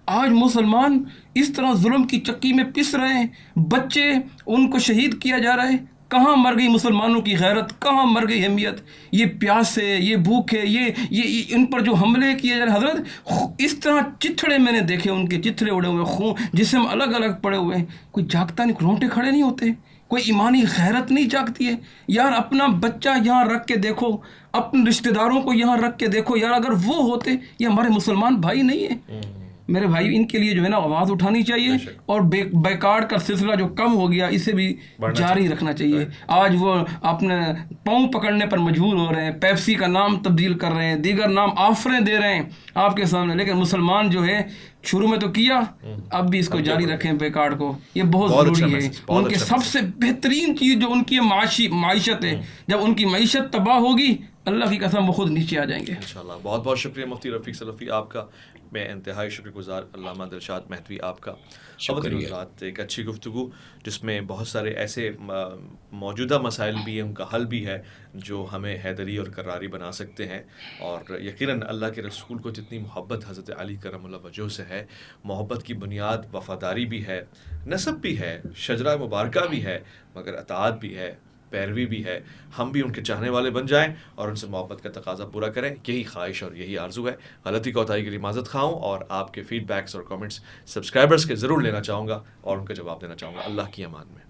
آج مسلمان اس طرح ظلم کی چکی میں پس رہے ہیں, بچے ان کو شہید کیا جا رہا ہے. کہاں مر گئی مسلمانوں کی غیرت, کہاں مر گئی اہمیت؟ یہ پیاس ہے, یہ بھوک ہے, یہ ان پر جو حملے کیے جا رہے. حضرت اس طرح چتھڑے میں نے دیکھے, ان کے چتھڑے اڑے ہوئے, خون جسم الگ الگ پڑے ہوئے ہیں. کوئی جاگتا نہیں, رونٹے کھڑے نہیں ہوتے, کوئی ایمانی غیرت نہیں جاگتی ہے. یار اپنا بچہ یہاں رکھ کے دیکھو, اپنے رشتہ داروں کو یہاں رکھ کے دیکھو. یار اگر وہ ہوتے, یہ ہمارے مسلمان بھائی نہیں ہیں میرے بھائی, ان کے لیے جو ہے نا آواز اٹھانی چاہیے, اور بیکارڈ کا سلسلہ جو کم ہو گیا اسے بھی جاری رکھنا چاہیے. آج وہ اپنے پاؤں پکڑنے پر مجبور ہو رہے ہیں, پیپسی کا نام تبدیل کر رہے ہیں, دیگر نام آفریں دے رہے ہیں آپ کے سامنے, لیکن مسلمان جو ہے شروع میں تو کیا, اب بھی اس کو جاری رکھیں بیکارڈ کو. یہ بہت ضروری ہے. ان کی سب سے بہترین چیز جو ان کی معیشت ہے, جب ان کی معیشت تباہ ہوگی اللہ کی قسم وہ خود نیچے آ جائیں گے انشاءاللہ. بہت بہت شکریہ مفتی رفیق سلفی آپ کا, میں انتہائی شکر گزار علامہ دلشاد مہدوی آپ کا. شکریہ. ایک اچھی گفتگو جس میں بہت سارے ایسے موجودہ مسائل بھی ہیں, ان کا حل بھی ہے جو ہمیں حیدری اور کراری بنا سکتے ہیں. اور یقیناً اللہ کے رسول کو جتنی محبت حضرت علی کرم اللہ وجہہ سے ہے, محبت کی بنیاد وفاداری بھی ہے, نسب بھی ہے, شجرہ مبارکہ بھی ہے, مگر اطاعت بھی ہے, پیروی بھی ہے. ہم بھی ان کے چاہنے والے بن جائیں اور ان سے محبت کا تقاضا پورا کریں, یہی خواہش اور یہی آرزو ہے. غلطی کوتاہی کے لیے معذرت خواہ ہوں, اور آپ کے فیڈ بیکس اور کامنٹس سبسکرائبرز کے ضرور لینا چاہوں گا اور ان کا جواب دینا چاہوں گا. اللہ کی امان میں.